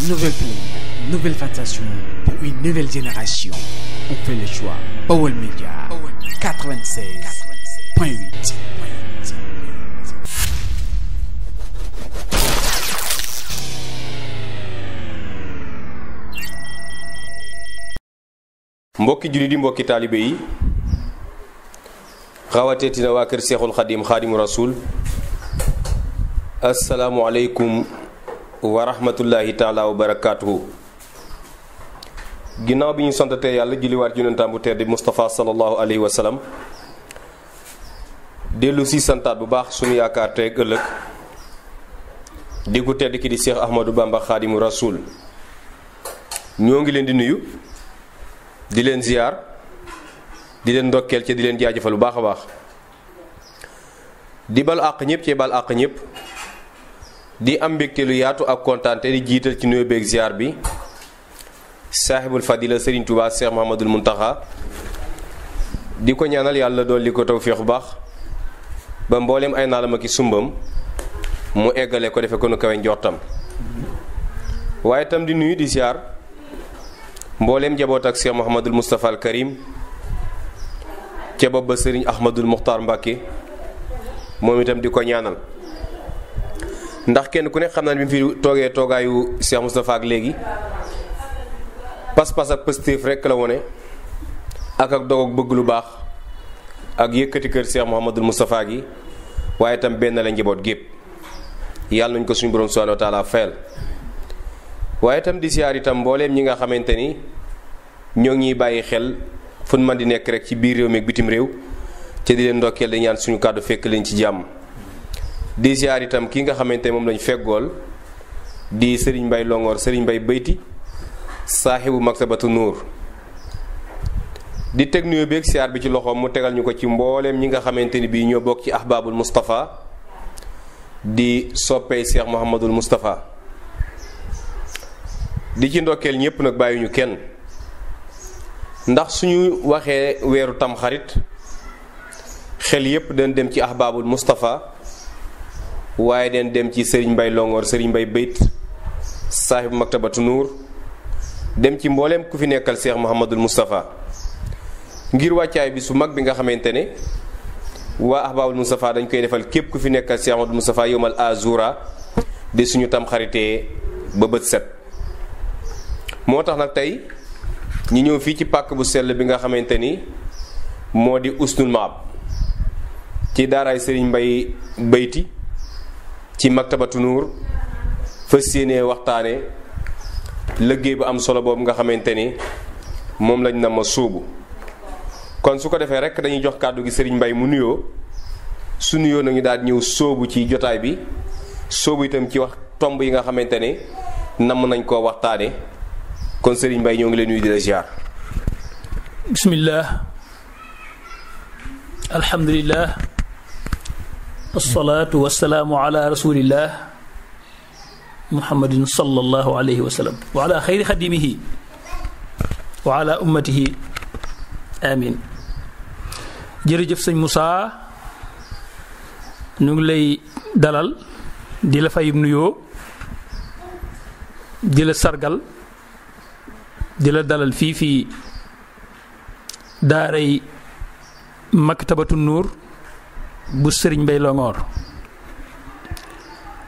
nouvelle plume, nouvelle sensation pour une nouvelle génération. On fait le choix. Baol Média 96.8. mbokki julli di mbokki taalibe yi rawateetina waa kër Seexul Xadim Xaadimu Rasuul assalaamu aleykum wa rahmatullahi taala wa barakaatuhu. ginnaaw bi ñu santatee yàlla julliwaat yonentam bu tedd Mustafa sallallahu alayhi wa sallam dellu si santaat bu baax suñu yaakaar teeg ëllëg di ku tedd ki di Seex Ahmadou Bamba Xaadimu Rasuul ñoo ngi leen di nuyu di leen ziyaar di leen ndokkeel ci di leen jaajëfal bu baax a baax di bal àq ñëpp ci bal àq ñëpp di am mbégte lu yaatu ak kontaante di jiital ci nuyoo beeg ziyaar bi saaxibul fadila Serigne Touba Cheikh Mouhamadoul Mountakha di ko ñaanal yàlla dolli ko tawféex bu baax ba mbooleem ay naalam ak i sumbam mu eggale ko defe ko nu kawe njortam waaye itam di nuyu di ziyaar mbooleem njaboot ak Cheikh Mouhamadoul Moustapha al Karim ca bopp ba Serigne Ahmadul Muxtaar Mbàkke moom itam di ko ñaanal ndax kenn ku ne xam naa ne bi mu fi toogee toogaayu Cheikh Moustapha ak léegi pas-pas ak pëstéef rekk la wone ak dog ak bëgg lu baax ak yëkkati kër Cheikh Mouhamadoul Moustapha gi waaye itam benn la njaboot gépp yàlla nañ ko suñu borom subhanahu wa taala fayal waaye itam di siyaar itam mbooleem ñi nga xamante ni ñoo ngi bàyyi xel fu man di nekk rek ci biir réew mi ak bitim réew te di leen ndokkeel di ñaan suñu kàddu fekk leen ci jàmm di siyaar itam ki nga xamante moom lañ feggool di Serigne Mbaye Longoor Serigne Mbaye Beyti saaxibu Maktabatu Nuur di teg nuyoo beeg siyaar bi ci loxoom mu tegal ñu ko ci mbooleem ñi nga xamante ni bii ñoo bokk ci ahbaabul Moustapha di soppey Cheikh Mouhamadoul Moustapha di ci ndokkeel ñépp nag bàyyiñu kenn ndax suñu waxee weeru tamxarit xel yépp dañ dem ci ahbaabul Moustapha waaye dañ dem ci Serigne Mbaye Longoor Serigne Mbaye Beyt saaxibu Maktabatu Nuur dem ci mbooleem ku fi nekkal Cheikh Mouhamadoul Moustapha ngir wàccaay bi su mag bi nga xamante ne waa ahbaabul Moustapha dañ koy defal képp ku fi nekkal Cheikh Mouhamadoul Moustapha yowmal azura di suñu tamxaritee ba bët set moo tax nag tey ñi ñëw fii ci pàkk bu sell bi nga xamante ni moo di Usnul Maab ci daaraay Serigne Mbaye Beyti ci Maktabatu Nuur fas yéenee waxtaane liggéey bu am solo boobu nga xamante ni moom lañ na ma suubu kon su ko defee rek dañuy jox kàddu gi Serigne Mbaye mu nuyoo su nuyoo nañu daal ñëw sóobu ci jotaay bi sóobu itam ci wax tomb yi nga xamante ne namm nañ koo waxtaane kon Serigne Mbaye ñoo ngi leen nuyu di la ziar. bismillah alhamdulillah wasalaatu wasalaamu ala rasulillah muhammadin sallallahu alayhi wa sallam wa ala xayri xadimihi wa ala ummatihi amin jërëjëf sëñ Moussa ñu ngi lay dalal di la fay nuyoo di la sargal di la dalal fii daaray Maktabatu Nuur bu Serigne Mbaye Longoor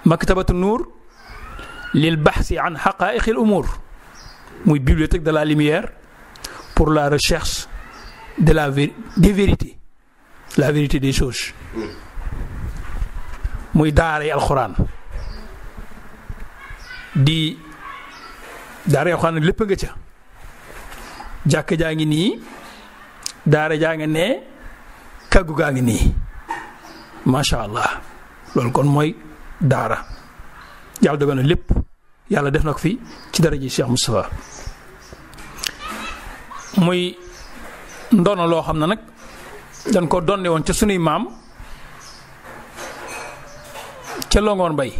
Maktabatu Nuur lil baxsi an xaqaa'iqi l umuur muy bibliothèque de la lumière pour la recherche de des vérités la vérité des choses muy daaray alxuraan di daaray alxuraan nag lépp nga ca jàkk jaa ngi nii daara jaa nga ne kàggu gaa ngi nii macha allah loolu kon mooy daara yàlla dogal na lépp yàlla def na ko fi ci daraja Cheikh Moustapha muy ndono loo xam ne nag dañ ko donne woon ca sunuy maam ca Longoor Mbay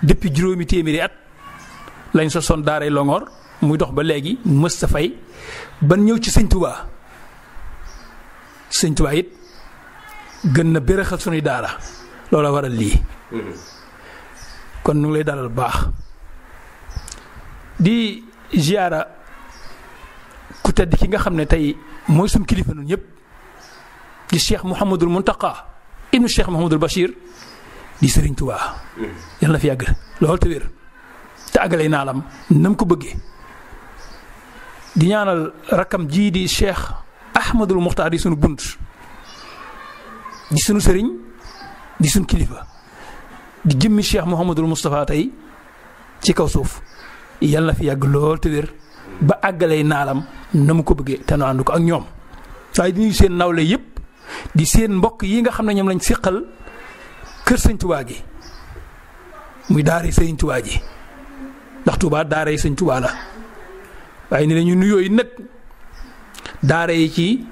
depuis juróomi téeméeri at lañ sosoon daaray Longoor muy dox ba léegi mësta fay ban ñëw ci sëñ Touba it gën na bérëxal sunuy daara loola waral lii kon nu ngi lay dalal baax di ziara ku tedd ki nga xam ne tey mooy suñu kilifa ñun ñëpp di Cheikh Mouhamadul Muntaqa ibnu Cheikh Mouhamadul Bachir di Serigne Touba. yal na fi yàgg lool te wér te àggalee naalam na mu ko bëggee di ñaanal rakkam jii di Cheikh Ahmadul Muxtaar di sunu bunt di sunu sëriñ di sunu kilifa di jëmmi Cheikh Mouhamadul Moustapha tey ci kaw suuf yal na fi yàgg lool te wér ba àggalee naalam na mu ko bëggee te nu ànd ko ak ñoom waaye di nuyu seen nawle yëpp di seen mbokk yi nga xam ne ñoom lañ séqal kër sëñ Touba gi muy daara sëñ Touba ji ndax Touba daara yi sëñ Touba la waaye ni la ñu nuyoo yi nag daara yi ci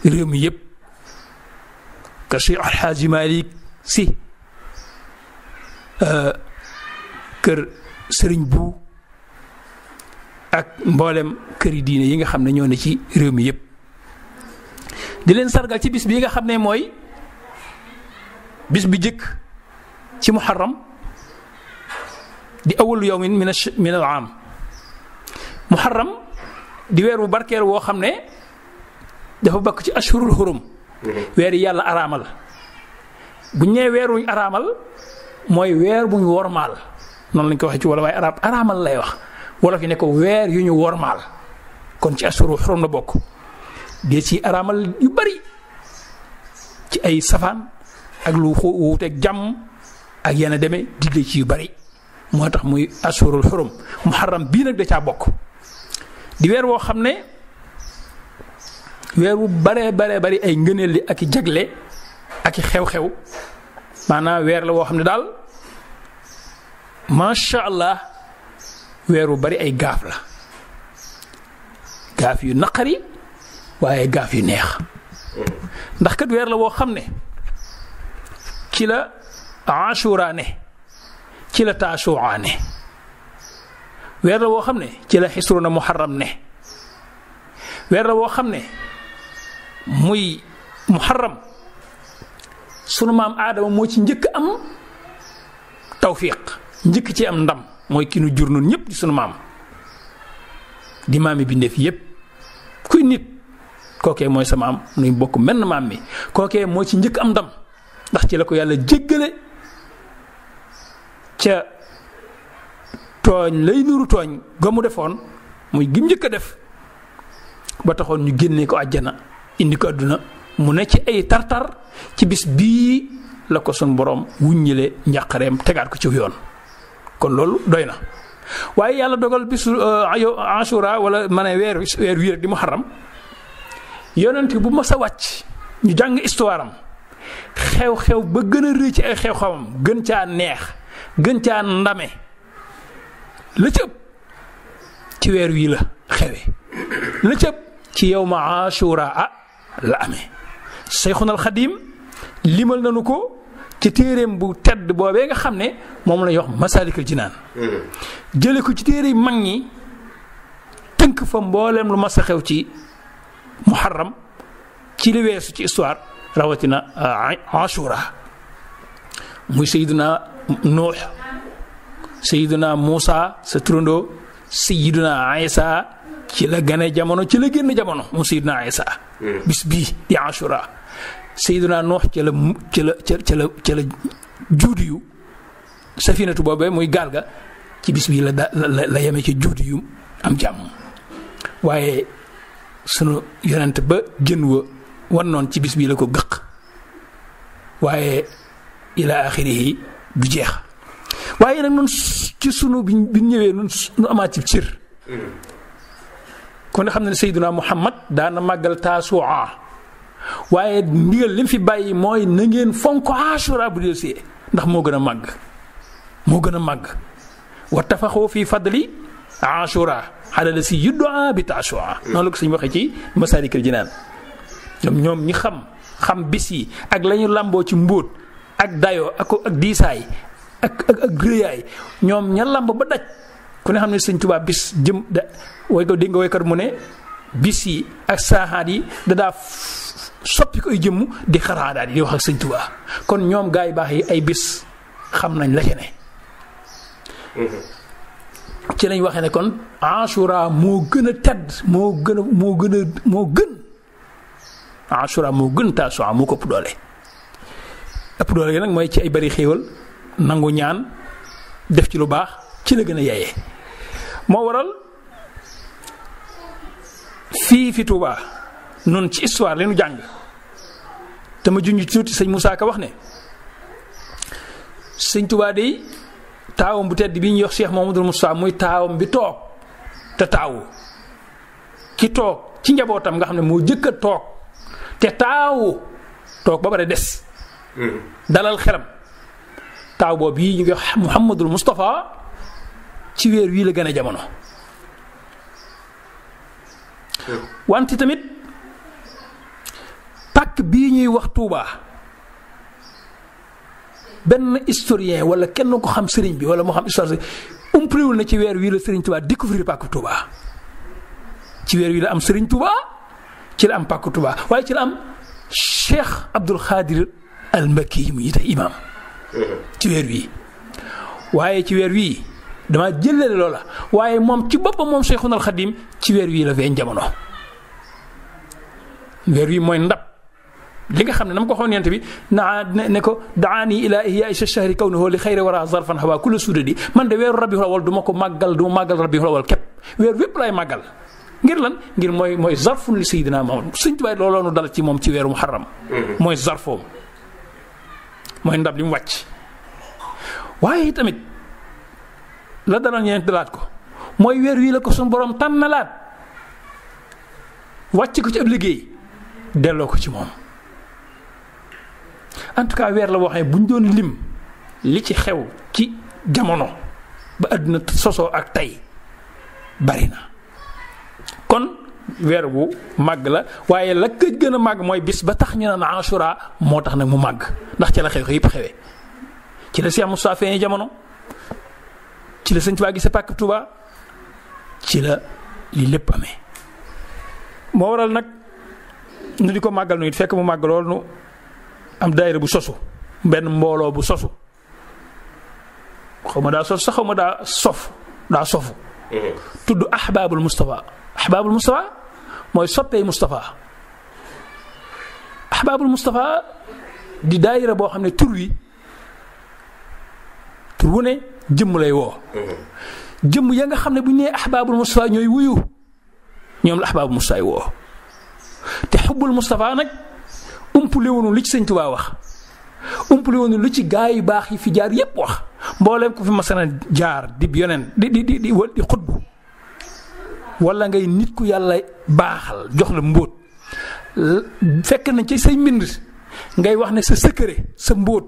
réew mi yëpp kër Cheikh Alxaaji Malick Si kër Sëriñ Bu ak mboolem këri diine yi nga xam ne ñoo ne ci réew mi yëpp di leen sargal ci bis bii nga xam ne mooy bis bi jëkk ci muharram di awalu yawmin min al aam muharram di weer bu barkeel woo xam ne dafa bokk ci ashurul xurum weer yi yàlla araamal bu ñu nee weer wuñ araamal mooy weer bu ñu wormaal noonu lañ ko waxee ci wala waaye araamal lay wax wolof yi ne ko weer yu ñu wormaal kon ci ashurul xurum la bokk dee ci araamal yu bari ci ay safaan ak lu wuuteeg jàmm ak yenn demee digle ci yu bari moo tax muy ashurul xurum muharram bii nag da caa bokk di weer woo xam ne weer wu baree bari ay ngëneel li ak i jagle ak i xew-xew maanaam weer la woo xam ne daal macha allah weer wu bari ay gaaf la gaaf yu naqari waaye gaaf yu neex ndax kat weer la woo xam ne ci la ashura ne ci la taasuwaa ne weer la woo xam ne ci la xisruna muharram ne weer la woo xam ne muy muharram sunu maam aadama moo ci njëkk am tawfiq njëkk ci am ndam mooy ki nu jur nun ñëpp di sunu maam di maami bindeef yépp kuy nit kookee mooy sa maam nuy bokk menn maam mi kookee moo ci njëkk am ndam ndax ci la ko yàlla jéggale ca tooñ lay nuru tooñ ga mu defoon muy gim njëkk a def ba taxoon ñu génnee ko àjjana indi ko àdduna mu ne ci ay tartar ci bis bii la ko sun borom wuññile njàqareem tegaat ko ci yoon kon loolu doy na waaye yàlla dogal bisu ashura wala ma ne weer wii rek di muharram yonent bu mas a wàcc ñu jàng histoire am xew-xew ba gën a rëy ci ay xew-xewam gën caa neex gën caa ndame la cëpp ci weer wii la xewe la cëpp ci yawma ashura la amee Seyxuna al Xadim limal nañu ko ci téeréem bu tedd boobee nga xam ne moom la ñuy wax Masaalikul Jinaan jële ko ci téere mag ñi tënk fa mbooleem lu mas a xew ci muharram ci li weesu ci histoire rawatina ashura muy Seydina Nuux Seydina Muusa sa turandoo Seydina Isa ci la gane jamono ci la génn jamono mu Seydina Isa bis bii di ashura Seydina Nuux ci la juudi yu safinatu boobee muy gaal ga ci bis bii la yemee ci juudi yu am jàmm waaye sunu yonent ba jën wa wan noon ci bis bii la ko gëq waaye ila axirihi du jeex waaye nag noonu ci sunu bi ñëwee nu amaat ci cër kon nga xam ne Seydina Muhammad daana màggal taasuwaa waaye ndigal li mu fi bàyyi mooy na ngeen fonk ashura bu delsee ndax moo gën a màgg wa tafaxoo fi fadli ashura ala la si yuddaa bi taasuwaa noonu la ko suñu waxee ci Masaalikul Jinaan ñoom ñi xam bis yi ak la ñu làmboo ci mbóot ak dayoo ak diisaay ak rëyaay ñoom ña làmb ba daj ku ne xam ne Sëñ Tuubaa bis jëm da way ko dégg nga waykat mu ne bis yi ak saaxaat yi dadaa soppi ko ay jëmm di xaraadaat yi di wax ak Sëñ Tuubaa kon ñoom gaa yi baax yi ay bis xam nañ la ca ne ci lañ waxee ne kon Ashura moo gën a tedd moo gën Ashura moo gën Tasu'a moo ko ëpp doole. ëpp doole gi nag mooy ci ay bari xéewal nangu ñaan def ci lu baax ci la gën a yeyee moo waral fii fi Touba noonu ci histoire li nu jàng te ma junj tuuti sëñ Moussa Ka wax ne sëñ Touba de taawam bu tedd bi ñuy wax Cheikh Mouhamadoul Moustapha muy taawam bi toog te taawu ki toog ci njabootam nga xam ne moo jëkk a toog te taawu toog ba bare des dalal xelam taaw boobu yi ñu ngi wax Mouhamadoul Moustapha ci weer wii la gën a jamono wante tamit pàkk bii ñuy wax Touba benn historien wala kenn ko xam sëriñ bi wala moo xam histoire umpaliwul na ci weer wii la sëriñ Touba découvrir pàkk Touba ci weer wii la am sëriñ Touba ci la am pàkk Touba waaye ci la am Cheikh Abdoul Khadir al Makki mu yite imam ci weer wii waaye ci weer wii dama jëlale loola waaye moom ci boppam moom Cheikhuna al Khadim ci weer wii la feeñ jamono weer wii mooy ndab li nga xam ne na ma ko waxoon yent bi naa ne ko daani ila ihya sa shahri kawnahu li xayri wara zarfan hawa kullu sudadi man de weeru rabiul awwal du ma ko màggal du ma màggal rabiul awwal képp weer wépp lay màggal ngir lan ngir mooy zarfun li sayyidina Muhammad Sëñ Tuubaa looloo nu dal ci moom ci weeru muharram mooy zarfoom mooy ndab li mu wàcc waaye tamit la daloon ñeent dalaat ko mooy weer wii la ko suñu borom tànnalaat wàcc ko ci ab liggéey delloo ko ci moom en tout cas weer la boo xam ne bu ñu doon lim li ci xew ci jamono ba àdduna sosoo ak tey bari na kon weer bu màgg la waaye la ko gën a màgg mooy bis ba tax ñu naan Ashura moo tax nag mu màgg ndax ci la xew yëpp xewee ci la Cheikh Moustapha feeñee jamono ci la Sëñ Tuubaa gisee pàkk Touba ci la li lépp amee moo waral nag nu di ko màggal nu it fekk mu màgg lool nu am daayira bu sosu benn mbooloo bu sosu xaw ma daa sosu sax xaw ma daa sofu tudd Ahbabul Moustapha Ahbabul Moustapha mooy soppey Moustapha Ahbabul Moustapha di daayira boo xam ne tur wu ne jëmm lay woo jëmm ya nga xam ne bu ñu nee Ahbabul Moustapha ñooy wuyu ñoom la Ahbabul Moustapha woo te xubbul Moustapha nag umpule woonu li ci Sëñ Tuubaa wax umpule woonu lu ci gaa yu baax yi fi jaar yépp wax mbooleem ko fi masana jaar di yoneen di xutbu wala ngay nit ku yàlla baaxal jox la mbóot fekk nañ ci say mbind ngay wax ne sa secret sa mbóot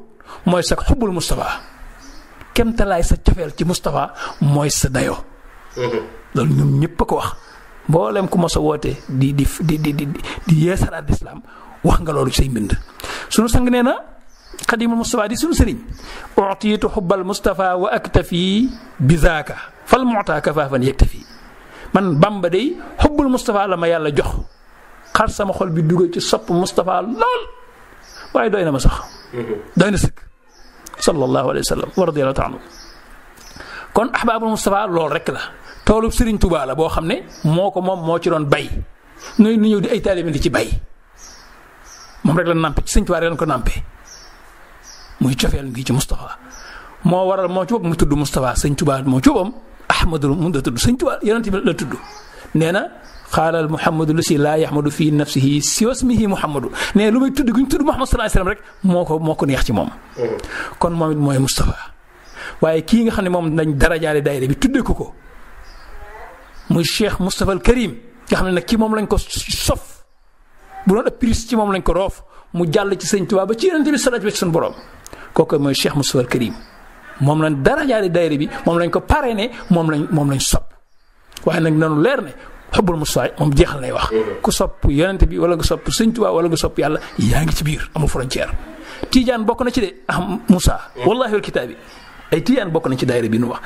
mooy sa xubbul Moustapha kemtalaay sa cofeel ci Moustapha mooy sa dayoo loolu ñoom ñëpp a ko wax mboolem ku mos a woote di yeesalaat lislaam wax nga loolu ci say mbind sunu sang nee na xadimul Moustapha di sunu sëriñ utiitu xubbal Moustapha wa aktafi bi zaaka fal mu'ta kafaafan yaktafi man Bamba day xubbul Moustapha la ma yàlla jox xar sama xol bi dugal ci sopp Moustapha lool waaye doy na ma sax doy na sëkk sallallahu alayhi wa sallam wa radiyallahu ta'ala kon ahbabul Moustapha lool rek la toolu Serigne Touba la boo xam ne moo ko moom moo ci doon bay nu ñëw di ay taalibe di ci bay moom rek la nàmpe ci Sëñ Tuubaa leen ko nàmpe muy cofeel ngi ci Moustapha moo waral moo ci bopp mu tudd Moustapha Sëñ Tuubaa moo ci boppam Ahmadul mun da tudd Sëñ Tuubaa yonent bi la tudd nee na xaalal Muhammadu lu si laa yaxmadu fii nafsihi si wasmihi Muhammadu nee lu may tudd guñ tudd Muhammad sallallahu alayhi wasallam rek moo ko neex ci moom kon moom it mooy Moustapha waaye kii nga xam ne moom dañ darajaale daayira bi tuddee ko muy Cheikh Moustapha al Karim nga xam ne nag ci moom lañ ko sof bu doon ëpp prise ci moom lañ ko roof mu jàll ci Sëñ Tuubaa ba ci yonent bi sallallahu alayhi wasallam suñu borom kooku mooy Cheikh Moustapha al Karim moom lañ darajaale daayira bi moom lañ ko parrainé moom lañ sopp waaye nag nanu leer ne xubbul Moustapha moom jeexal nay wax ku sopp yonent bi wala nga sopp Sëñ Tuubaa wala nga sopp yàlla yaa ngi ci biir amul frontière Tiijaan bokk na ci de Moussa wallahi wal kitaabi ay Tiijaan bokk na ci daayira bi nu wax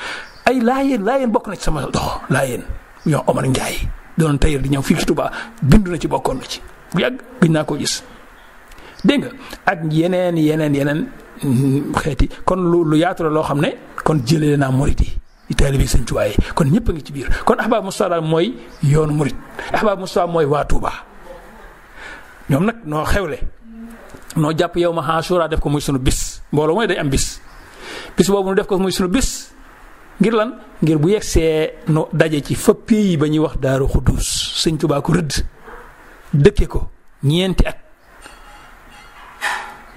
ay laayeen bokk na ci sama dox laayeen ñoo Omar Ndiaye doon tayër di ñëw fii ci Touba bindu na ci bokkoon na ci bu yàgg gëj naa koo gis dégg nga ak yeneen xeeti kon lu yaatu la loo xam ne kon jëlee naa murit yi di taalibe Sëñ Tuubaa yi kon ñëpp a ngi ci biir kon ahbaab Mustafa mooy yoonu murit ahbaab Mustafa mooy waa Tuuba ñoom nag noo xewle noo jàpp yow ma Ashura def ko muy sunu bis mbooloo mooy day am bis boobu nu def ko muy sunu bis ngir lan ngir bu yegsee no daje ci fa pays ba ñuy wax Daaru Xuddus Sëñ Tuubaa ko rëdd dëkke ko ñeenti at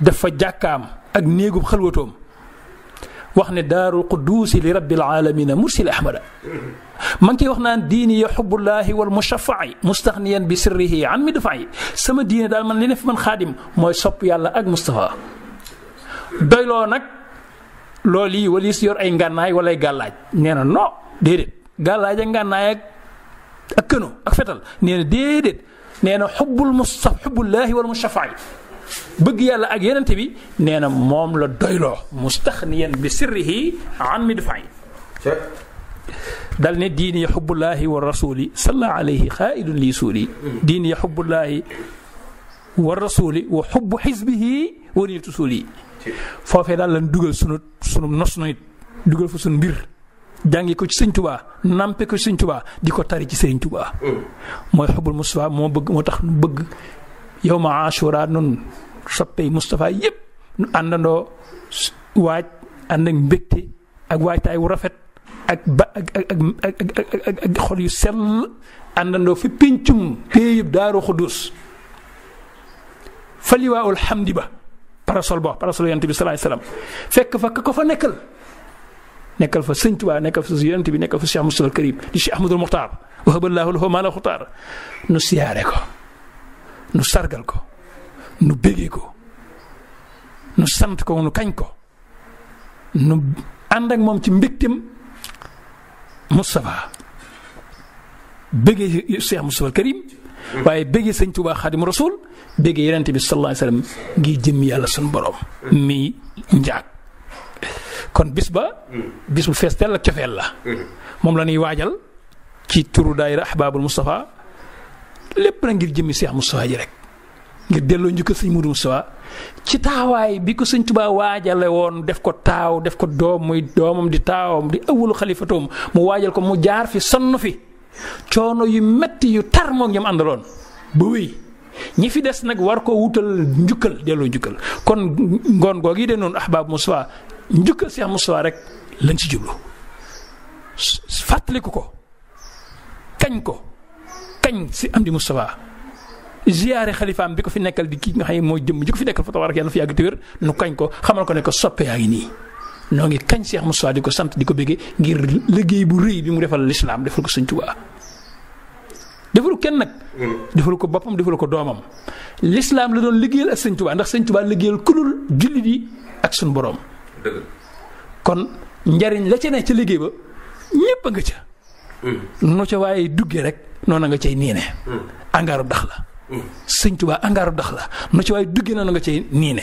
def fa jàkkaam ak néegub xalwatoom wax ne Daaru Xudduusi li rabbil aalamiina mursili ahmada ma ngi ciy wax naan diini ya xubbullaahi wal mushaffa'i mustaxniyan bi sirrihi an midfa'i sama diine daal man li ne fi man xaadim mooy sopp yàlla ak Mustafa doyloo nag loolu yi wala si yor ay ngànnaay wala ay gàllaaj nee na non déedéet gàllaaj ak ngànnaay ak këno ak fetal nee na déedéet nee na xubbullaahi wal mushaffa'i bëgg yàlla ak yenente bi nee na moom la doyloo mustaxniyan bi sirrihi an midfa'i dal ne diini ya xubbullaahi wa rasuli salla alayhi xaaidun lii suuli diini ya xubbullaahi wa rasuli wa xubbu xisbihi wa nitu suuli foofee daal lan dugal sunu nos noit dugal fa sunu mbir jàngi ko ci Sëñ Tuubaa nampe ko ci Sëñ Tuubaa di ko tari ci Sëñ Tuubaa mooy xubbul Mustafa moo bëgg moo tax nu bëgg yow ma Ashura nun soppey Mustafa yépp nu àndandoo waaj ànd ak mbégte ak waajtaay wu rafet ak xol yu sell àndandoo fi péncum péeyub Daaru Xuddus fa liwaa'ul hamdi ba parasol yonent bi salaay salaam fekk fa ka ko fa nekkal fa Sëñ Tuubaa nekkal fa yonent bi nekkal fa Cheikh Mustafa al Karim di Cheikh Ahmadul Muxtaar wahaballaahu lahu maa la xutaar nu siyaare ko nu sargal ko nu bégee ko nu sant ko nu kañ ko nu ànd ak moom ci mbégtem Mustafa bégee Cheikh Mustafa al Karim waaye bégee Sëñ Tuubaa Xaadimu Rasuul bégee yonent bi sallallaahu alayhi wa sallam ngir jëmmi yàlla sunu borom mi njaag kon bis bu fees teel ak cofeel la moom la ñuy waajal ci turu daayira ahbaabul Mustafa lépp na ngir jëmmi Cheikh Mustafa ji rek ngir delloo njukkal Sëñ Mudu Mustafa ci taawaay bi ko Sëñ Tuubaa waajale woon def ko taaw def ko doom muy doomam di taawam di awwalu xalifatoom mu waajal ko mu jaar fi sonn fi coono yu metti yu tar moom ñoom àndaloon ba wéy ñi fi des nag war koo wutal njukkal delloo njukkal kon ngoon googu yi de noonu ahbaab Mustafa njukkal Cheikh Mustafa rek lañ ci jublu fàttaliku ko kañ si am di Mustafa ziyaare xalifaam bi ko fi nekkal di kii nga xam ne mooy jëmm ji ko fi nekkal fa tabarak yàlla fi yàgg te wér nu kañ ko xamal ko ne ko soppe yaa ngi nii noo ngi kañ Cheikh Mustafa di ko sant di ko bëggee ngir liggéey bu rëy bi mu defal lislaam defal ko Sëñ Tuubaa defalu kenn nag defalu ko boppam defalu ko doomam lislaam la doon liggéeyal ak Sëñ Tuubaa ndax Sëñ Tuubaa liggéeyal kulul jullit yi ak suñu boroom kon njariñ la ca ne ca liggéey ba ñépp a nga ca nu ca waaye duggee rek noonu nga cay niine angaaru dax la Sëñ Tuubaa angaaru dax la nu ca waaye duggee noonu nga cay niine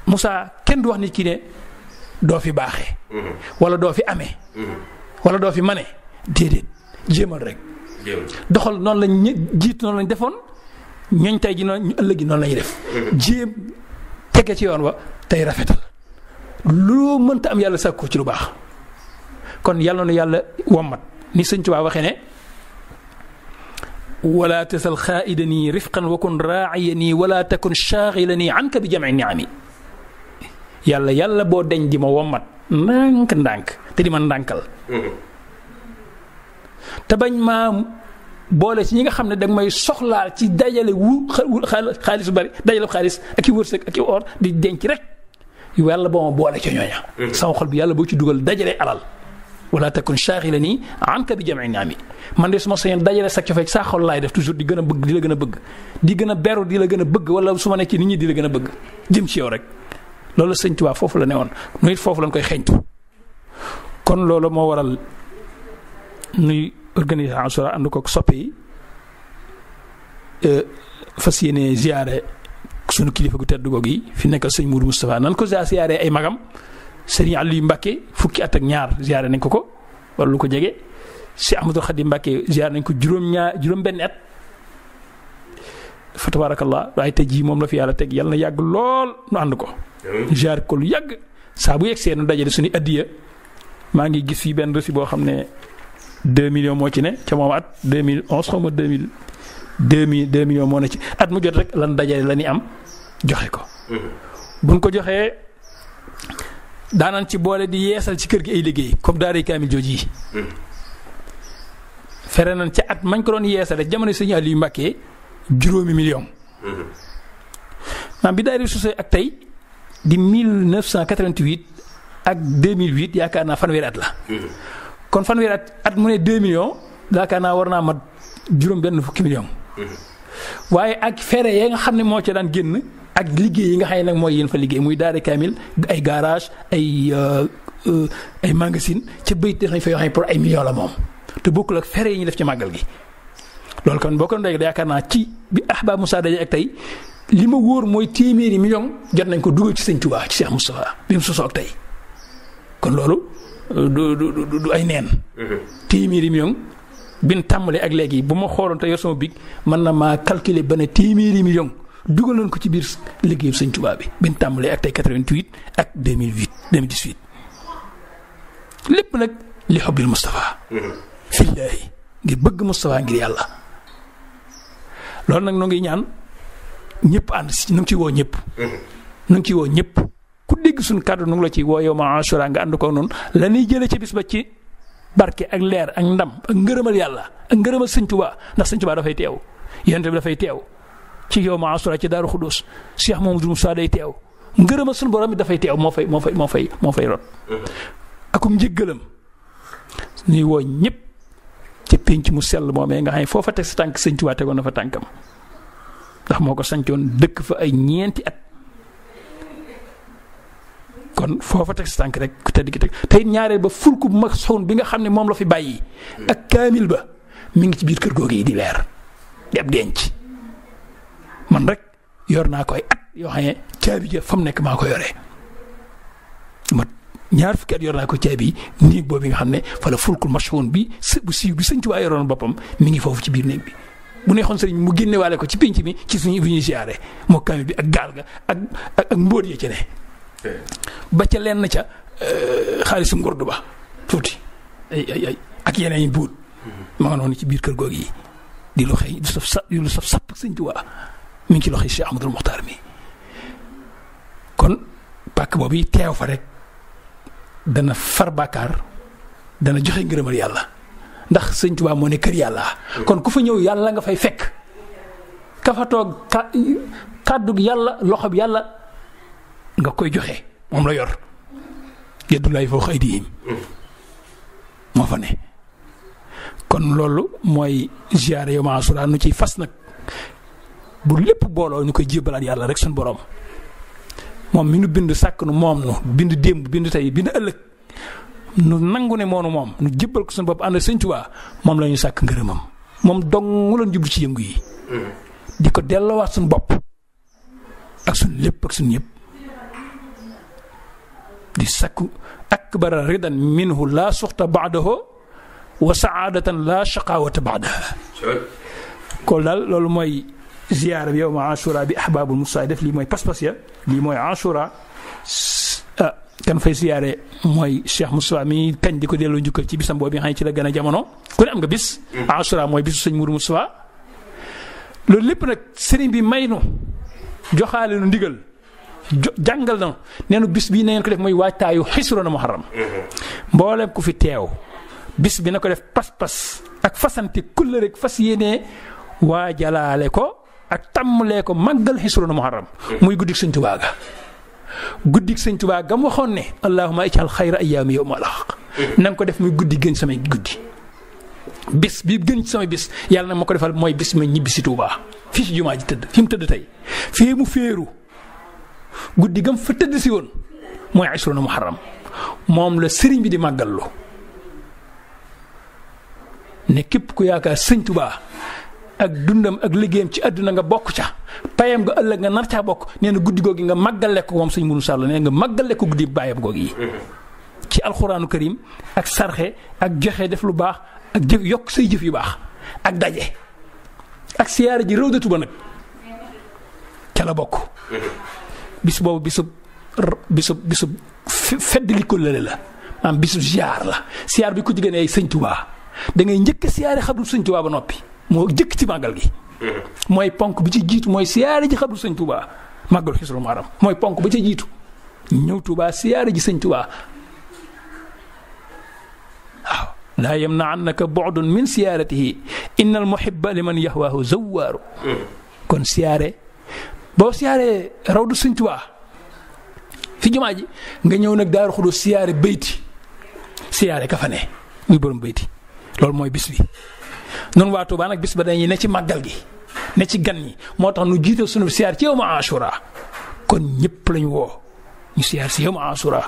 Moussa kenn du wax nit ki ne doo fi baaxee wala doo fi amee wala doo fi mane déedéet jéemal rek doxal noonu lañ jiit noonu lañ defoon ñooñ tey ji noonu ëllëg ji noonu lañuy def jéem tege ci yoon wa tey rafetal loo mënta am yàlla sàkku ci lu baax kon yàlla na yàlla wommat ni Sëñ Tuubaa waxee ne wala tasal xaaidanii rifqan wa kun raaciyanii wala takun shaaxilanii anka bi jamci niami yàlla boo deñ di ma wommat ndànk te di ma ndànkal te bañ maa boole ci ñi nga xam ne danga may soxlaal ci dajale xaalis bu bari dajale xaalis ak i wërsëg ak i or di denc rek yàlla boo ma boole ca ñooña sama xol bi yàlla boo ci dugal dajale alal wala takun shaaxilanii anka bi jamci niami man de su ma sañoon dajale sa cofee saa xol laay def toujours di gën a bëgg di la gën a bëgg di gën a beru di la gën a bëgg wala su ma nekk ci nit ñi di la gën a bëgg jëm ci yow rek loolu Sëñ Tuubaa foofu la ne woon nu it foofu lañ koy xeeñtu kon loolu moo waral nuy organiser Ashura ànd ko soppe yi fas yéene ziyaare sunu kilifa gu tedd googu yi fi nekkal Sëñ Mudu Mustafa nan ko ziyaare ay magam Sëriñ Aliou Mbàkke fukki at ak ñaar ziyaare nañ ko wala lu ko jege si Ahmadul Xadim Mbàkke ziyaare nañ ko juróom benn at fa tabarakallah waaye tey jii moom la fi yàlla teg yàlla na yàgg lool nu ànd ko ziyaare ko lu yàgg saa bu yegsee nu dajale suñu addiya maa ngi gis fii benn reçu boo xam ne 2 millions moo ci ne ca moom at 2011 xaw ma 2 millions moo ne ci at mu jot rek lan dajale la ni am joxe ko. buñ ko joxee daanan ci boole di yeesal ci kër gi ay liggéey comme daaray kaamil jooju yi. fere nañ ca at mañ ko doon yeesale jamono Sëñ Aliou Mbacké juróomi million. maanaam bi daayira sosee ak tey di 1988 ak 2008 yaakaar naa fanweeri at la. kon fanweeri at mu ne 2 millions yaakaar naa war naa mat juróom benn fukki millions. waaye ak fere ya nga xam ne moo ca daan génn ak liggéey yi nga xam ne nag mooy yéen fa liggéey muy daara kaamil ay garage ay magasin ca bëyit def nañ fa yoo xam ne pour ay millions la moom te bokkul ak fere yi ñu def ci màggal gi. loolu kon boo ko doon yaakaar naa ci bi Ahbab Moussa daje ak tey li ma wóor mooy téeméeri millions jot nañ ko dugal ci Sëñ Tuubaa ci Cheikh Moustapha bi mu sosoo ak tey kon loolu du ay neen. téeméeri millions bin tàmbalee ak léegi bu ma xooloon te yor sama big mën na maa calculer ba ne téeméeri millions dugal nañ ko ci biir liggéeyu Sëñ Tuubaa bi bin tàmbalee ak tey 88 ak 2018 lépp nag li xobbil Moustapha. fillaahi ngir bëgg Moustapha ngir yàlla. loolu nag noo ngi ñaan ñëpp ànd si nu ngi ci woo ñëpp. nu ngi ci woo ñëpp ku dégg suñu kàddu nu ngi la ci woo yow ma Ashura nga ànd ko noonu la ñuy jëlee ci bis ba ci barke ak leer ak ndam ak ngërëmal yàlla ak ngërëmal Sëñ Tuubaa ndax Sëñ Tuubaa dafay teew yonent bi dafay teew ci yow ma Ashura ci Daaru Xudoos Cheikh Mamadou Moussa day teew ngërëmal suñu borom bi dafay teew moo fay rot. akum njëggalam ñuy woo ñëpp ci pénc mu sell moomee nga xam ne foofa teg sa tànk Sëñ Tuubaa tegoon na fa tànkam ndax moo ko sancoon dëkk fa ay ñeenti at kon foofa teg sa tànk rek ku tedd ki teg tey ñaareel ba fulku bu mag soxna bi nga xam ne moom la fi bàyyi ak kaamil ba mi ngi ci biir kër googu yi di leer di ab denc man rek yor naa ko ay at yoo xam ne caabi ja fa mu nekk maa ko yoree ñaar fukki at yor naa ko caabi néeg boobu nga xam ne fa la fulkul mashhun bi bu siiw bi Sëñ Tuubaa yoroon boppam mi ngi foofu ci biir néeg bi bu neexoon sëriñ mu génnewaale ko ci pénc mi ci suñu bu ñuy siyaare moo kaamil bi ak gaal ga ak mbóot ya ci ne ba ca lenn ca xaalisum ngordu ba tuuti ay ak yeneen yi buut ma nga noonu ci biir kër googu yi di loxoy lu saf sapp Sëñ Tuubaa mi ngi ci loxoy Cheikh Ahmadul Muxtaar mi kon pàkk boobu teew fa rek dana far bàkkaar dana joxe ngërëmal yàlla ndax Sëñ Tuubaa moo ne kër yàlla kon ku fa ñëw yàlla nga fay fekk ka fa toog kàddug yàlla loxob yàlla nga koy joxe moom la yor yadullaahi fawqa aydiihim moo fa ne kon loolu mooy ziyaare yow ma Ashura nu ciy fas nag bu lépp booloo ñu koy jébbalaat yàlla rek suñu borom moom mi nu bind sàkk nu moom nu bind démb bind tey bind ëllëg nu nangu ne moonu moom nu jébbal ko suñu bopp ànd Sëñ Tuubaa moom la ñu sàkk ngërëmam moom dong mu leen jublu ci yëngu yi di ko delloowaat suñu bopp ak suñu lépp ak suñu yëpp di sàkku akbara ridan minhu laa suxta baadahu wa saadatan laa shaqaawata baadaha kon daal loolu mooy ziyaara bi yow ma Ashura bi Ahbabul Moussa def lii mooy pas-pas ya lii mooy Ashura kan fay ziyaare mooy Cheikh Moustapha mi kañ di ko delloo njukkal ci bisam boobu nga xam ne ci la gën a jamono ku ne am nga bis Ashura mooy bisu sëñ Mourou Moustapha loolu lépp nag sëriñ bi may nu joxaale nu ndigal jàngal na nee nu bis bii na ngeen ko def mooy waajtaayu xisroona muharram mboolem ku fi teew bis bi na ko def pas-pas ak fasante kulla rek fas yéenee waajalaale ko ak tàmmalee ko màggal xisroona muharram muy guddik Sëñ Tuubaa ga guddik Sëñ Tuubaa gam waxoon ne allahumma ij'al xayra ayyaami yawma alxaq na nga ko def muy guddi gën samay guddi bis bi gën ci samay bis yàlla nag ma ko defal mooy bis ma ñibbi si Tuubaa fii ci jumaa ji tëdd fi mu tëdd tey fii mu féeru guddi gam fa tëdd si woon mooy xisroona muharram moom la sëriñ bi di màggallu ne képp ku yaakaar Sëñ Tuubaa ak dundam ak liggéeyam ci àdduna nga bokk ca payam nga ëllëg nga nar caa bokk nee na guddi googi nga màggale ko moom Sëñ Mourou Sall nee nga màggale ko guddi bàyyam googi yi ci alxuraanu karim ak sarxe ak joxe def lu baax ak jëf yokk say jëf yu baax ak daje ak siyaare ji rawdatu ba nag ca la bokk bis boobu bisub fedd li ko lële la am bisu ziar la ziar bi ku ci gënee sëñ Tuubaa da ngay njëkk a siyaare xabru sëñ Tuubaa ba noppi moo jëkk ci màggal gi mooy ponk bi ci jiitu mooy siyaare ji xabru sëñ Tuubaa màggal Hisrul Muharram mooy ponk ba ca jiitu ñëw Tuubaa siyaare ji sëñ Tuubaa waaw laa yamna'annaka bu'dun min siyaaratihi innal muhibba liman yahwaahu zawwaaru kon siyaare boo siyaaree rawdu sëñ Tuubaa fi jumaa ji nga ñëw nag Daaru Xudoos siyaare bayti siyaare ka fa ne muy borom bayti loolu mooy bis bi noonu waa Tuubaa nag bis ba dañuy ne ci màggal gi ne ci gan ñi moo tax nu jiital sunu siyaar ci yawmu Ashura kon ñëpp lañu woo ñu siyaar si yawmu Ashura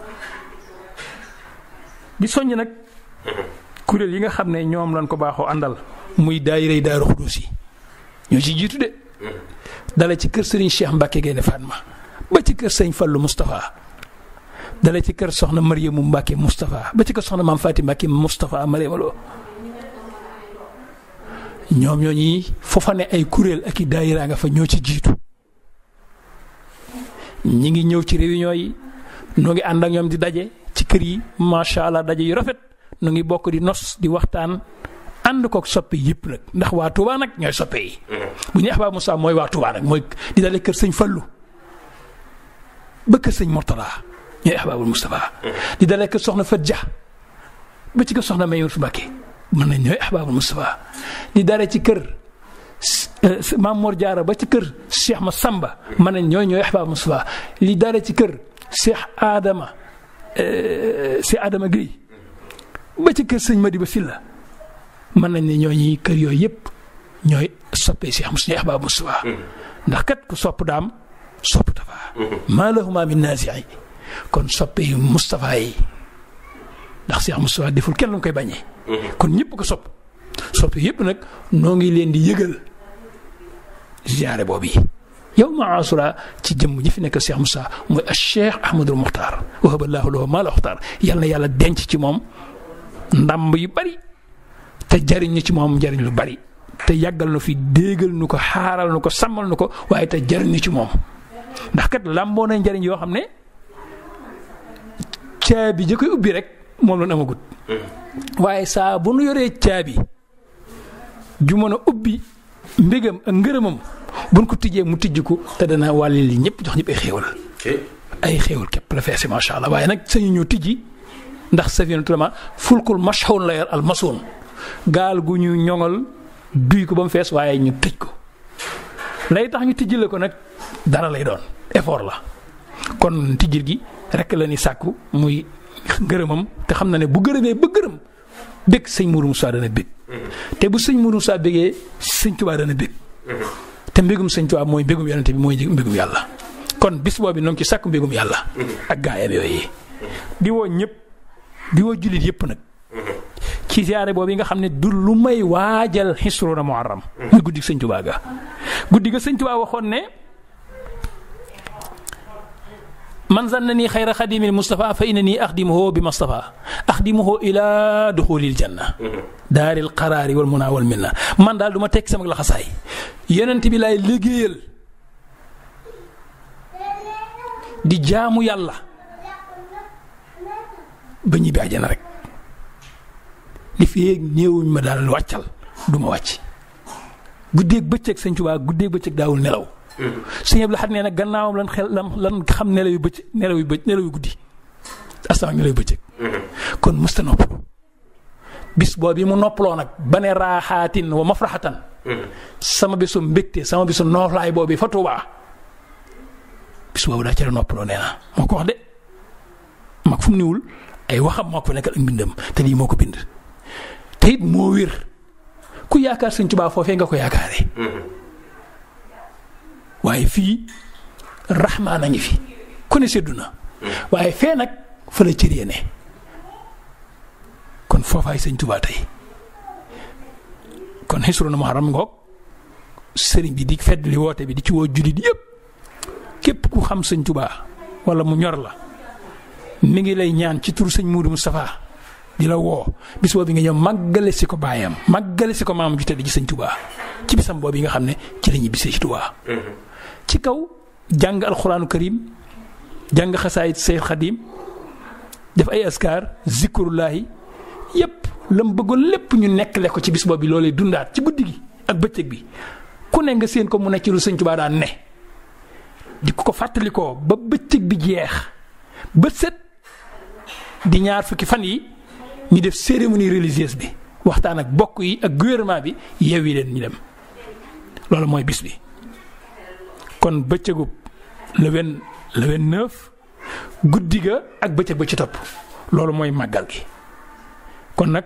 di soññ nag kuréel yi nga xam ne ñoom lañ ko baaxoo àndal muy daayira Daaru Xudoos yi ñoo ci jiitu de dala ci kër Serigne Cheikh Mbacke Gaynde Fatma ba ci kër Sëñ Fallu Moustapha dala ci kër soxna Mariamu Mbacke Moustapha ba ci kër soxna Maam Faati Mbacke Moustapha Mariama Lo ñoom ñooñi foofa ne ay kuréel ak i daayira nga fa ñoo ci jiitu ñi ngi ñëw ci réunion yi noo ngi ànd ak ñoom di daje ci kër yi macha allah daje yu rafet nu ngi bokk di nos di waxtaan ànd kook soppe yëpp nag ndax waa Touba nag ñooy soppe yi bu ñu Ahbab Moussa mooy waa Touba nag mooy di dale kër sëñ Fallu ba kër sëñ Mortala ñooy Ahbabul Moustapha di dale kër soxna Fat Dia ba ci kër soxna Maymuna Mbàkke mën nañ ñooy Ahbabul Moustapha di dale ci kër Maam Mor Jaara ba ci kër Cheikh Massamba mën nañ ñooy Ahbabul Moustapha li dale ci kër Cheikh Adama Guèye ba ci kër sëñ Madiba Silla mën nañ ne ñooñi kër yooyu yëpp ñooy soppee Cheikh Ahbabul Moustapha ndax kat ku sopp daam sopp Tafa maa lahuma min naasi'i kon soppe yu Moustapha yi ndax Cheikh Moustapha deful kenn lu koy bañee kon ñëpp ko soppe yëpp nag noo ngi leen di yëgal ziyaare boobu yi yawmu Ashura ci jëmm ñi fi nekk Cheikh Moustapha mooy Cheikh Ahmadul Muxtaar wahaballahu lahu maa la muxtaar yal na yàlla denc ci moom ndàmb yu bari te jariñ ñu ci moom jariñ lu bari te yàggal nu fi déggal nu ko xaaral nu ko sàmmal nu ko waaye te jariñ ñu ci moom ndax kat làmboo na njariñ yoo xam ne caabi ja koy ubbi rek moom lañ amagut waaye saa bu nu yoree caabi ju mën a ubbi mbégam ak ngërëmam buñ ko tijjee mu tijj ko te dana wàlli li ñëpp jox ñëpp ay xéewal képp la feese macha allah waaye nag sañu ñu tijji ndax safinatu lama fulkul mashhun la yor al masoon gaal gu ñu ñoŋal duy ko ba mu fees waaye ñu tëj ko lay tax ñu tijjile ko nag dara lay doon effort la kon tijjil gi rek la ni sàkku muy ngërëmam te xam na ne bu gërëmee ba gërëm bég sëñ Mourou Moussa dana bég te bu sëñ Mourou Moussa bégee sëñ Tuubaa dana bég te mbégum sëñ Tuubaa mooy mbégum yonente bi mooy mbégum yàlla kon bis boobu noonu ci sàkku mbégum yàlla ak gaayam yooyu di woo ñëpp di woo jullit yëpp nag ci ziyaare boobu yi nga xam ne du lu may waajal Hisrul Muharram muy guddi sëñ Tuubaa ga guddi ga sëñ Tuubaa waxoon ne man zannani xayra xadimil Mustafa fa innani axdimuhu bi Mustafa axdimuhu ila duxulil janna daaril qaraari wal munaa wal minna man daal du ma tekki sama laxasaay yonent bi laay liggéeyal di jaamu yàlla ba ñibbi àjjana rek li fi néewuñ ma daal wàccal du ma wàcc guddeeg bëccëg sëñ Tuubaa guddeeg bëccëg daawul nelaw sëñ Abdou Lahad nee na gannaawam lan xam nelaw yu guddi astaan nelaw yu bëccëg kon mësta noppalu bis boobu mu noppaloo nag ba ne raaxaatin wa mafraxatan sama bisu mbégte sama bisu nooflaay boobu fa Tuubaa bis boobu daa ci la noppaloo nee na moo ko wax de mag fu mu niwul ay waxam moo ko nekkal ak mbindam te lii moo ko bind te it moo wér ku yaakaar sëñ Tuubaa foofee nga ko yaakaaree waaye fii raxmaan a ngi fi ku ne seddu na waaye fee nag fa la cër ne kon foofaay sëñ Tuubaa tey kon Hisrul Muharram ngoog sëriñ bi di fedd li woote bi di ci woo jullit yëpp képp ku xam sëñ Tuubaa wala mu ñor la mi ngi lay ñaan ci turu sëñ Moudou Moustapha di la woo bis boobu nga ñëw màggale si ko baayam màggale si ko maam ju tedd ji sëñ Tuubaa ci bisam boobu yi nga xam ne ci la ñuy bisee ci Tuubaa ci kaw jàng alxuraanu karim jàng xasaayit Seex Xadim def ay askar zikrullahi yépp lam bëggoon lépp ñu nekkale ko ci bis boobu loolee dundaat ci guddi gi ak bëccëg bi ku ne nga seen ko mu nekk ci lu Sëñ Tuubaa daan ne di ko fàttalikoo ba bëccëg bi jeex ba set di ñaar fukki fan yi ñu def cérémonie religieuse bi waxtaan ak bokk yi ak gouvernement bi yeewi leen ñu dem loolu mooy bis bi kon bëccëgu le 29 guddi ga ak bëccëg ba ci topp loolu mooy màggal gi kon nag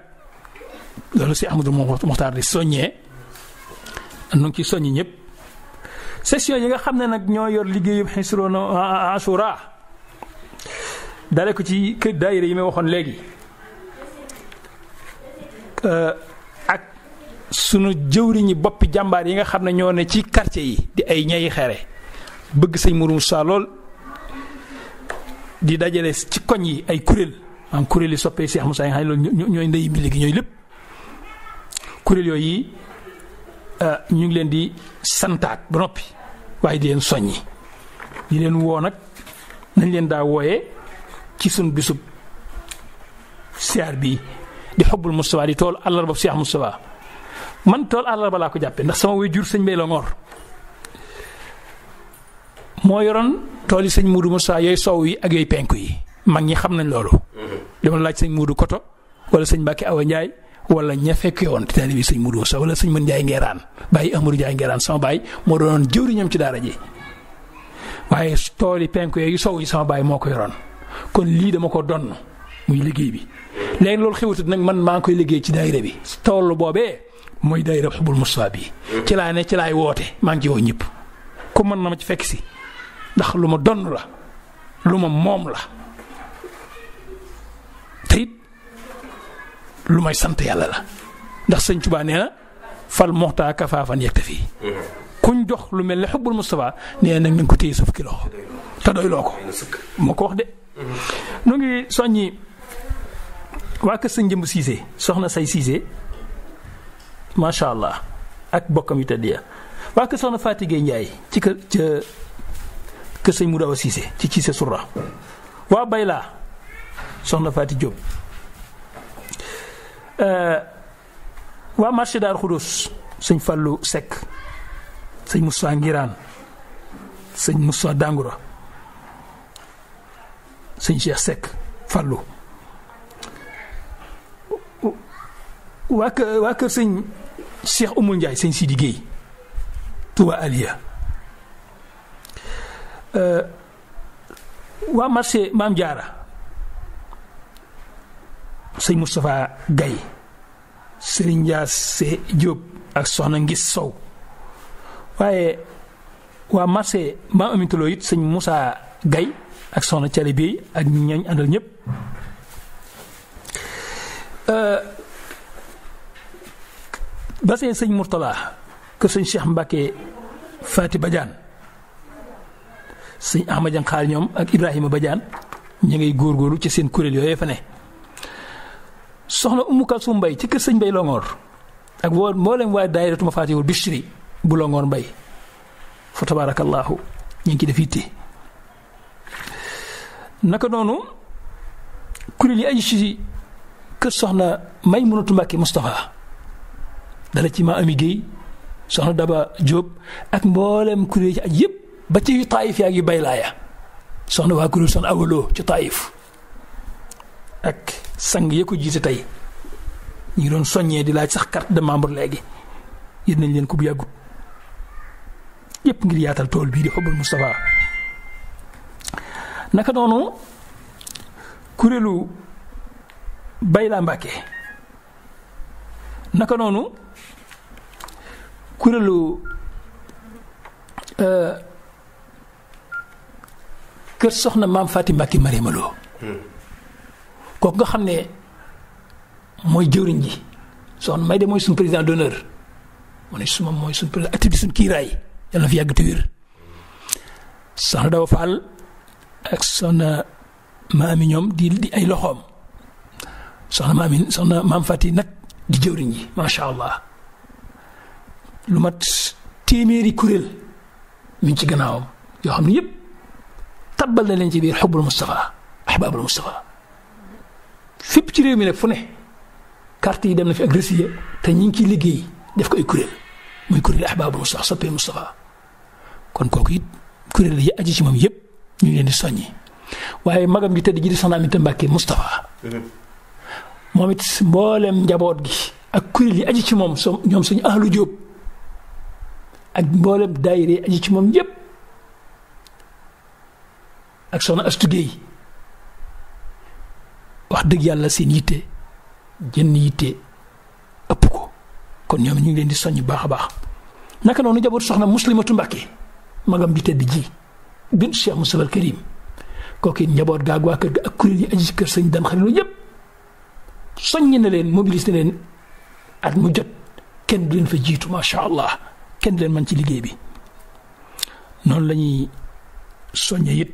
loolu si Ahmadou Mokhtar di soññee nu ngi ci soññi ñëpp session yi nga xam ne nag ñoo yor liggéeyu Hisruna Ashura dale ko ci kër daayira yi may waxoon léegi ak sunu jëwriñi boppi jàmbaar yi nga xam ne ñoo ne ci quartier yi di ay ñayi xere bëgg sëñ Mourou Moussa lool di dajale ci koñ yi ay kuréel am kuréel yi soppee Cheikh Moussa yi nga xam ne loolu ñooy ndey mbi léegi ñooy lépp kuréel yooyu ñu ngi leen di santaat ba noppi waaye di leen soññi di leen woo nag nañ leen daa wooyee ci sun bisub siyaar bi di xubbul Moustapha di tool àllarba Cheikh Moustapha man tool àllarba laa ko jàppe ndax sama waajur sëñ Bay la Ngor moo yoroon tool yi sëñ Muudu Moustapha yooyu sow yi ak yooyu penku yi mag ñi xam nañ loolu dama laaj sëñ Muudu Koto wala sëñ Mbàkke Awa Njaay wala ña fekkee woon te taalibe sëñ Muudu Moustapha wala sëñ Mën Njaay Ngeeraan bàyyi Amadou Njaay Ngeeraan sama baay moo doonoon jëwriñam ci daara ji waaye tool yi penku yooyu sow yi sama baay moo ko yoroon kon lii dama ko donn muy liggéey bi léegi loolu xewatut nag man maa ngi koy liggéey ci daayira bi tool boobee mooy daayira xubbul Moustapha bi ci laa ne ci laay woote maa ngi ci woo ñëpp ku mën na ma ci fekk si ndax lu ma donn la lu ma moom la te it lu may sant yàlla la ndax sëñ Tuubaa nee na fal moxtaa kafaafan yegte fii kuñ jox lu mel ne xubbul Moustapha nee na nga ko téye sa fukki loxo te doy loo ko moo ko wax de nu ngi soññi waa kër sëñ Jëmb Siise soxna say Siise macha allah ak bokkam yu tëdd ya waa kër soxna Faati Gey Njaay ci kër sëñ Mudu Awa Siise ci Siise Surra waa Bayla soxna Faati Jóob waa marché Daaru Xudus sëñ Fallu Sekk sëñ Moussa Ngiraan sëñ Moussa Dangura sëñ Cheikh Sekk Fallu waa kër sëñ Cheikh Umul Njaay sëñ Sidi Guèye Touba Aliya waa marché Maam Jaara sëñ Moustapha Gaye sëriñ Ndiasse Diop ak soxna Ngis Sow waaye waa marché Maam Amintaloo it sëñ Moussa Gaye ak soxna Cali Bey ak ñañ àndal ñëpp ba sëñ Mourtala que sëñ Cheikh Mbacke Fati Badiane sëñ Ahmad Xaal ñoom ak Ibrahima Badiane ñu ngay góorgóorlu ci seen kuréel yooyu fa ne soxna Umu Kalsum Mbay ci kër sëñ Mbay Longoor ak mboolem waa daayiratu Mafatihul Bichri bu Longoor Mbay fa tabarakallahu ñu ngi ci def yitte naka noonu kuréel yi aju ci kër soxna Maymunatu Mbàkke Moustapha dala ci ma ami Guèye soxna Daba Diop ak mboolem kuréel yi ci aj yëpp ba ci yu Taayif ak yu Baylaaya soxna waa kuréel soxna Awaloo ci Taayif ak sang ya ko jiite tey ñu ngi doon soññee di laaj sax carte de membre léegi yéen nañ leen ko bu yàggut yëpp ngir yaatal tool bii di xubbul Moustapha naka noonu kuréelu Bayla Mbàkke naka noonu kuréelu kër soxna maam Faati Mbàkke Mariama Lo kooku nga xam ne mooy jëwriñ ji soxna may de mooy suñu président d'honneur mu ne suma mooy suñu président activité suñu kiiraay yàlla na fi yàgg te wér soxna Dawa Fall ak soxna maami ñoom di ay loxoom soxna maam Faati nag di jëwriñ ji macha allah lu mat téeméeri kuréel mi ngi ci gannaawam yoo xam ne yëpp tabbal na leen ci biir xubbul Moustapha ahbaabul Moustapha fépp ci réew mi nag fu ne carte yi dem na fi ak reçu te ñi ngi ciy liggéey def ko ay kuréel muy kuréel ahbaabu Mustafa soppee Mustafa kon kooku it kuréel yi aji ci moom yëpp ñu ngi leen di soññi waaye magam ji tëdd ji di soxna Aminata Mbàkke Mustafa moom it mboolem njaboot gi ak kuréel yi aji ci moom ñoom suñu ahlu jóob ak mboolem daayira yi aji ci moom yëpp ak soxna Astu Géey wax dëgg yàlla seen yitte jënn yitte ëpp ko kon ñoom ñu ngi leen di soññ baax a baax naka noonu njabootu soxna Muslimatu Mbàkke magam bi tedd ji bint Cheikh Moustapha al Karim kooku it njaboot gaag waa kër ga ak kuréel yi aji ci kër sëñ Dan Xalilu yëpp soññi na leen mobilisé na leen at mu jot kenn du leen fa jiitu macha allah kenn du leen mën ci liggéey bi noonu la ñuy soññe it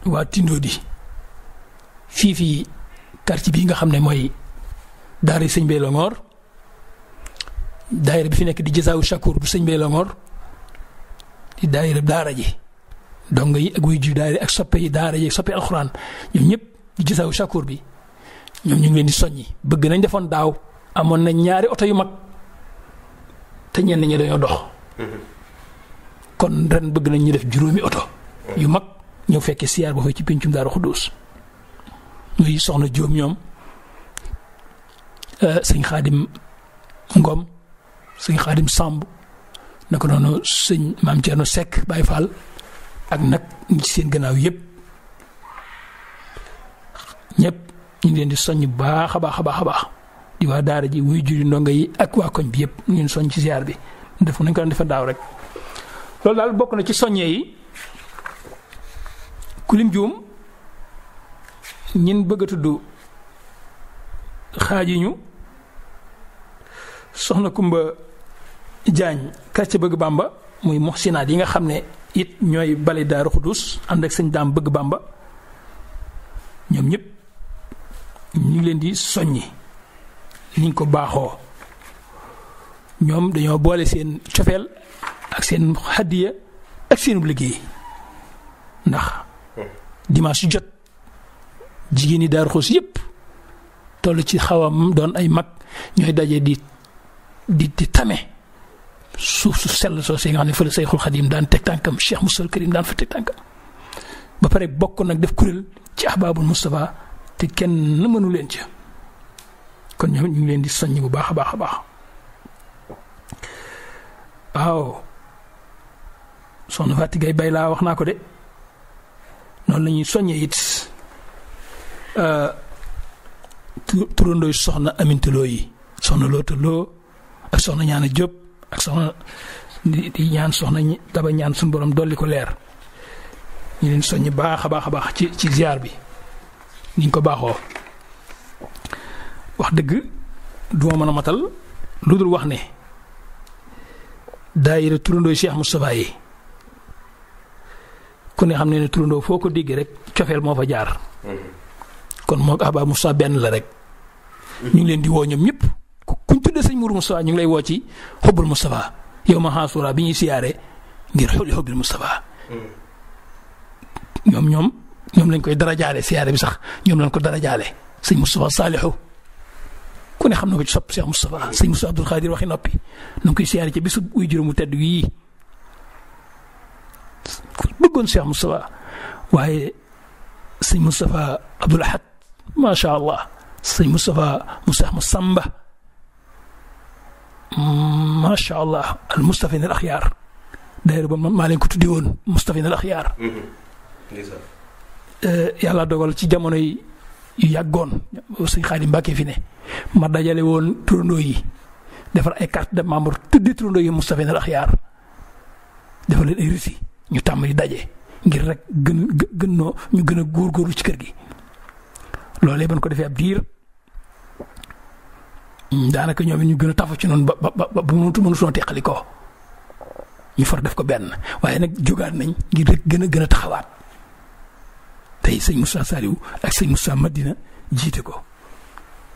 waa Tindodi fii quartier bii nga xam ne mooy daara sëñ Bay Longoor daayira bi fi nekk di Jazaawu Shakur bu sëñ Bay Longoor di daayira daara ji dong yi ak wuy ju daayira ak soppe yi daara ji ak soppe alxuraan ñoom ñëpp di Jazaawu Shakur bi ñoom ñu ngi leen di soññi bëgg nañ defoon daaw amoon nañ 2 oto yu mag te ñenn ñi dañoo dox kon ren bëgg nañ ñu def 5 oto yu mag ñëw fekkee siyaar boo fa ci pencum Daaru Xudoos muy soxna Jóob ñoom sëñ Xaadim Ngom sëñ Xaadim Samb naka noonu sëñ Maam Cerno Seck Baay Faal ak nag ñi ci seen gannaaw yëpp ñëpp ñu ngi leen di soññ baax a baax a baax a baax di waa daara ji wuy juri ndongo yi ak waa koñ bi yëpp ñu ngi soññ ci ziar bi def nañ ko daan defa daaw rek loolu daal bokk na ci soññee yi kulim juum ñin bëgg a tudd xaaji ñu soxna Kumba Jaañ quartier bëgg Bamba muy muhsinaat yi nga xam ne it ñooy bale Daaru Xudus ànd ak sëñ Daam bëgg Bamba ñoom ñëpp ñu ngi leen di soññi niñ ko baaxoo ñoom dañoo boole seen cofeel ak seen xaddiya ak seen liggéey ndax dimanche yu jot jigéen ñi Daaru Xudus yëpp toll ci xawam doon ay mag ñooy daje di tame suuf su sell soo si nga xam ne fële Sayxul Xadim daan teg tànkam Cheikh Moustapha al Karim daan fa teg tànkam ba pare bokk nag def kuréel ci ahbaabul Moustapha te kenn mënu leen ca kon ñoom ñu ngi leen di soññ bu baax a baax a baax waaw soxna Fatou Gueye bay laa wax naa ko de noonu la ñuy soññee it turandooy soxna Amintaloo yi soxna Loota Loo ak soxna Ñaana Jóob ak soxna di ñaan soxna daba ñaan suñu borom dolli ko leer ñu leen soññ baax a baax a baax ci ziar bi niñ ko baaxoo wax dëgg duma mën a matal lu dul wax ne daayira turandoo Cheikh Moustapha yi ku ne xam ne turandoo foo ko dégg rek cofeel moo fa jaar kon moo ahbab Moustapha benn la rek ñu ngi leen di woo ñoom ñëpp kuñ tuddee sëñ Mourou Moustapha ñu ngi lay woo ci xubbul Moustapha yow ma xaasura bi ñuy siyaare ngir xulli xubbil Moustapha ñoom lañ koy darajaale siyaare bi sax ñoom lañ ko darajaale sëñ Moustapha Salihu ku ne xam na ko ci sopp Cheikh Moustapha sëñ Moustapha Abdoul Khadir waxi noppi nu ngi koy siyaare ci bisu uy juróomu tedd wii bëggoon Cheikh Moustapha waaye sëñ Moustapha Abdoul Ahad macha allah sëñ Moustapha Samba macha allah al Moustaphin al Axyaar d'ailleurs ba maa leen ko tuddee woon Moustaphin al Axyaar yàlla dogal ci jamono yi yu yàggoon sëñ Xaadim Mbàkke fi ne ma dajale woon turandoo yi defar ay carte de membre tuddee turandoo yi Moustaphin al Axyaar defal leen ay récits ñu tàmm di daje ngir rek ñu gën a góorgóorlu ci kër gi loolee ban ko defee ab diir daanaka ñoom it ñu gën a tafu ci noonu ba mënutoon teqali ko ñu far def ko benn waaye nag jógaat nañ ngir rek gën a taxawaat tey sëñ Moussa Saliou ak sëñ Moussa Madina jiite ko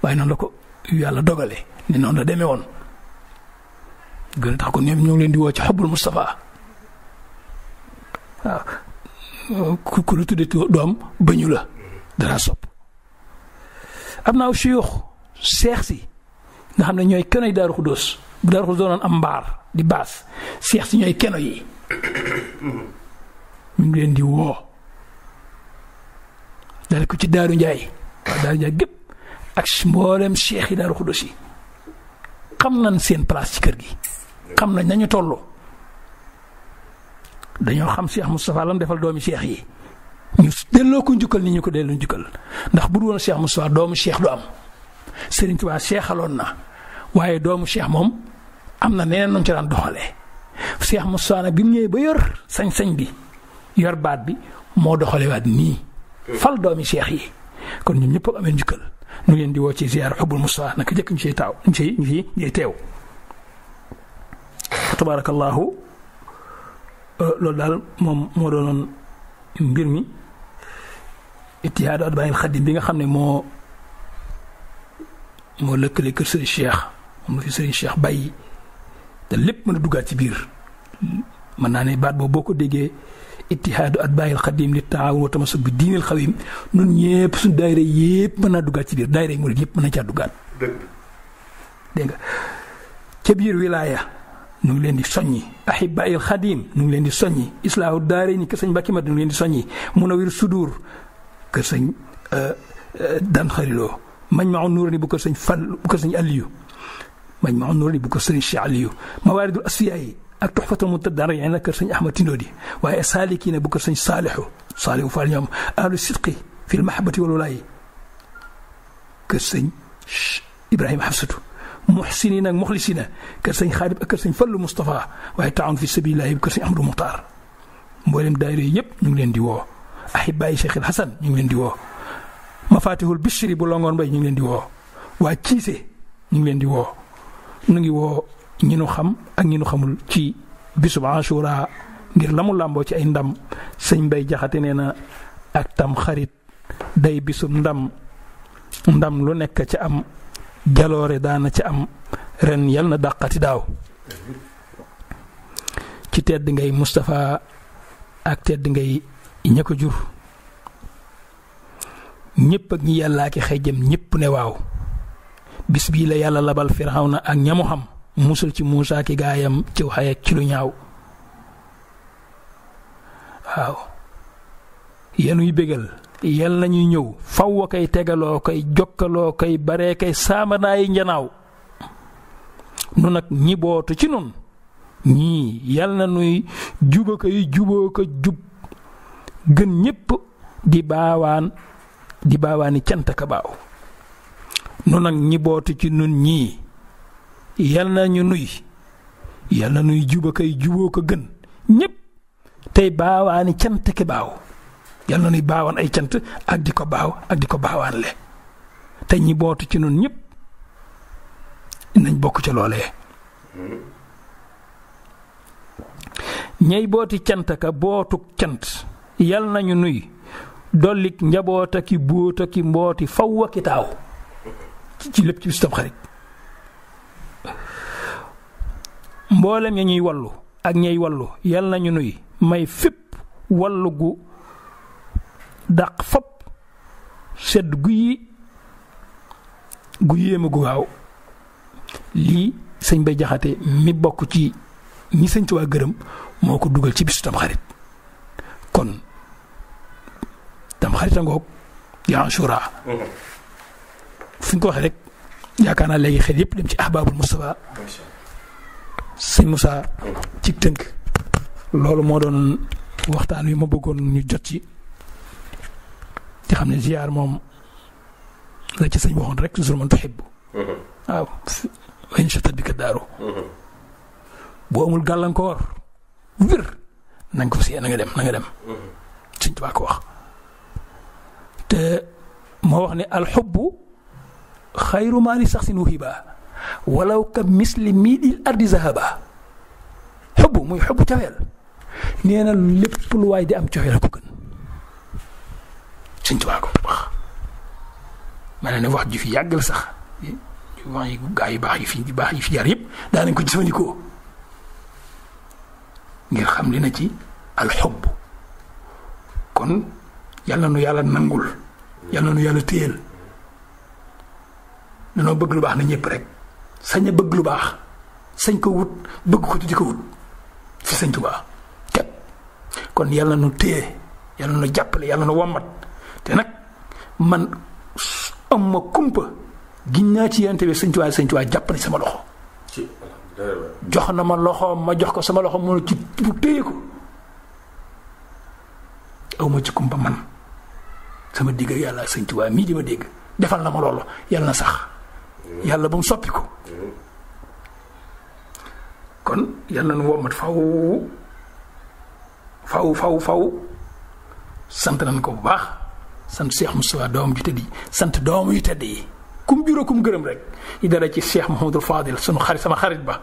waaye noonu la ko yàlla dogalee ne noonu la demee woon gën a tax ko ñoom ñoo ngi leen di woo ci xubbul Moustapha waaw ku la tuddee doom bañu la dara sopp am naa suyuux seex si nga xam ne ñooy keno yi Daaru Xuddoos bu Daaru Xuddoos doonoon am mbaar di baas seex si ñooy keno yi ñu ngi leen di woo dale ko ci Daaru Njaay waaw Daaru Njaay gépp ak mboolem seex yi Daaru Xuddoos yi xam nañ seen place ci kër gi xam nañ nañu toll dañoo xam Cheikh Moustapha lam defal doomi seex yi ñu delloo ko njukkal ni ñu ko delloo njukkal ndax bu dul woon Cheikh Moustapha doomu Cheikh du am Serigne Touba seexaloon na waaye doomu Cheikh moom am na neneen nuñ ci daan doxalee Cheikh Moustapha nag bi mu ñëwee ba yor sañ-sañ bi yor baat bi moo doxalee waat nii fal doomi Cheikh yi kon ñun ñëpp amee njukkal ñu leen di woo ci ziar xubbul Moustapha naka jëkk ñu ciy taaw ñu ciy teew tabarakallahu loolu daal moom moo doonoon mbir mi ittihaadu atbaa'il xadim bi nga xam ne moo lëkkale kër Serigne Cheikh moom la fi Serigne Cheikh bàyyi te lépp mën a duggaat ci biir mën naa ne baat boobu boo ko déggee ittihaadu atbaa'il xadim li taawun wa tamassuk bi diinil xawim nun ñëpp suñu daayira yëpp mën naa duggaat ci biir daayira murid yëpp mën na caa duggaat dégg nga ca biir wilaaya ñu ngi leen di soññi ahibaa'il xadim ñu ngi leen di soññi islaahu daarayni kër sëñ Mbàkke Mat ñu ngi leen di soññi munawwir sudur kër sëñ dan xariloo majma'u nuurani bu kër sëñ Fall bu kër sëñ Aliyu majma'u nuurani bu kër sëñ Cheikh Aliyu mawaaridul asfiyaay ak tuhfatul mutadarri'in kër sëñ Ahmad Tindodi waaye saalikiina bu kër sëñ Saalihu Fall ñoom ahlu sidqi fil mahabbati wal walaayi kër sëñ Ibrahima Hafsatu muhsiniina ak muxlisiina kër sëñ Xaadim ak kër sëñ Fallu Moustapha waaye taawun fi sabilillahi kër sëñ Ahmadou Muxtaar mboolem daayira yëpp ñu ngi leen di woo ahibaayi Cheikh El Hassan ñu ngi leen di woo mafatihul Bichri bu Longoor Mbay ñu ngi leen di woo waa Ciise ñu ngi leen di woo ñu ngi woo ñi nu xam ak ñi nu xamul ci bisub Ashura ngir la mu làmboo ci ay ndam sëñ Mbay Jaxate nee na ak tam xarit day bisub ndam lu nekk ca am jaloore daana ca am ren yal na dàqati daaw ci tedd ngay Moustapha ak tedd ngay ña ko jur ñëpp ak ñi yàllaa ki xëjëm ñëpp ne waaw bis bii la yàlla labal Firawna ak ñamu xam musul ci Muusaa ki gaayam ciw xay ak ci lu ñaaw waaw yenuy bégal yal nañuy ñëw faw koy tegaloo koy jokkaloo koy baree koy saamanaayi njanaaw nu nag ñi bootu ci nun ñii yal na nuy juba koy juboo ko jub gën ñépp di baawaani cant ka baaw nu nag ñi bootu ci nun ñii yal na nuy juba koy juboo ko gën ñépp tey baawaani cant ki baaw yal na nuy baawaan ay cant ak di ko baaw ak di ko baawaan le te ñi bootu ci nun ñëpp nañ bokk ca loolee ñey booti cant ka bootuk cant yal nañu nuy dollik njaboota ki bóota ki mbooti fawwa ki taaw ci lépp ci bis Tamxarit mboolem ya ñuy wallu ak ñey wallu yal nañu nuy may fépp wallu gu dàq fopp sedd gu yéema gu gaaw lii sëñ Bay Jaxate mi bokk ci ñi sëñ Tuubaa gërëm moo ko dugal ci bisu Tamxarit kon Tamxarit a ngoog di Ashura fu ñu ko waxee rek yaakaar naa léegi xel yépp dem ci ahbaabul Mustafa sëñ Moussa ci tënk loolu moo doon waxtaan wi ma bëggoon ñu jot ci te xam ne ziyaar moom la ci sëñ waxoon rek toujours man tuhibbu waaw wayn shatat bi ka daaru boo amul gàllankoor wér na nga ko si na nga dem sëñ Tuubaa ko wax te moo wax ne alxubbu xayru maa li saxsin wuhiba walaw ka misli miidil ardi zahaba xubbu muy xubbu cofeel nee na lépp lu waay di am cofeel a ko gën sëñ Tuubaa ko wax ma ne wax ji fi yàgg la sax wax yi gaa yu baax yi fi jaar yëpp daa nañ ko jëfandikoo ngir xam li na ci alxubb kon yal na nu yàlla nangul yal na nu yàlla téyel danoo bëgg lu baax na ñëpp rek sañ a bëgg lu baax sañ ko wut bëgg ko di ko wut fi Sëñ Tuubaa képp kon yàlla nu téye yàlla nu jàppale yàlla nu wommat te nag man am ma kumpa giñ naa ci yente bi Sëñ Tuubaa jàpp na sama loxo jox na ma loxo ma jox ko sama loxo mu ci bu téye ko aw ma ci kumpa man sama digg ak yàlla Sëñ Tuubaa mii di ma dégg defal na ma loolu yàlla na sax yàlla ba mu soppi ko kon yàlla nu wommat faw sant nañ ko bu baax sant Cheikh Moustapha doomam ju tëdd yi sant doomam yu tëdd yi kum juróom kum gërëm rek yi dara ci Cheikh Mouhamadou Fadil sunu xarit sama xarit ba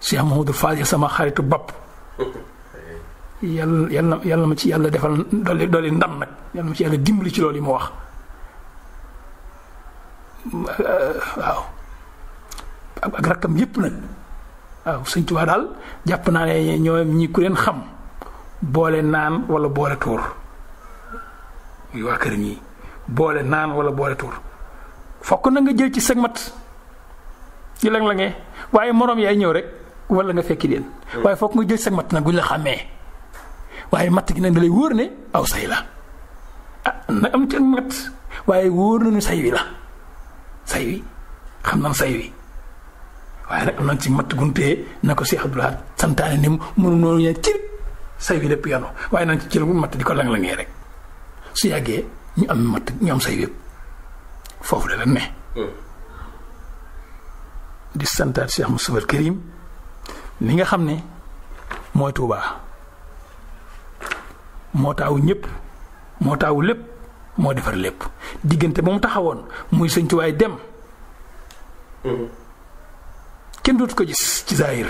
Cheikh Mouhamadou Fadil sama xaritu bopp yàlla ma ci yàlla defal dooli ndam nag yàlla ma ci yàlla dimbali ci loolu yi mu wax waaw ak rakkam yépp nag waaw Sëñ Tuubaa daal jàpp naa ne ñoom ñi ku leen xam boole naan wala boole tuur muy waa kër ñi boole naan wala boole tuur fokk na nga jël ci sag mat yi la ngee waaye moroom yaay ñëw rek wala nga fekki leen waaye fokk nga jël sag mat nag guñ la xàmmee waaye matt gi nag da lay wóor ne aw say la na am ci ak mat waaye wóor nañu say wi la say wi xam nañ say wi waaye nag am nañ ci matt guntee na ko Cheikh Abdoulaye santaane ni mënu noonu ñe ci say wi lépp yano waaye nañ ci jël bu matt di ko lang-langee rek su yàggee ñu am matt ñu am say wépp foofu la ne di santaat Cheikh Moustapha Karim li nga xam ne mooy Tuubaa moo taawu ñëpp moo taawu lépp moo defar lépp diggante ba mu taxawoon muy Sëñ Tuubaa dem kenn dootu ko gis ci zaahir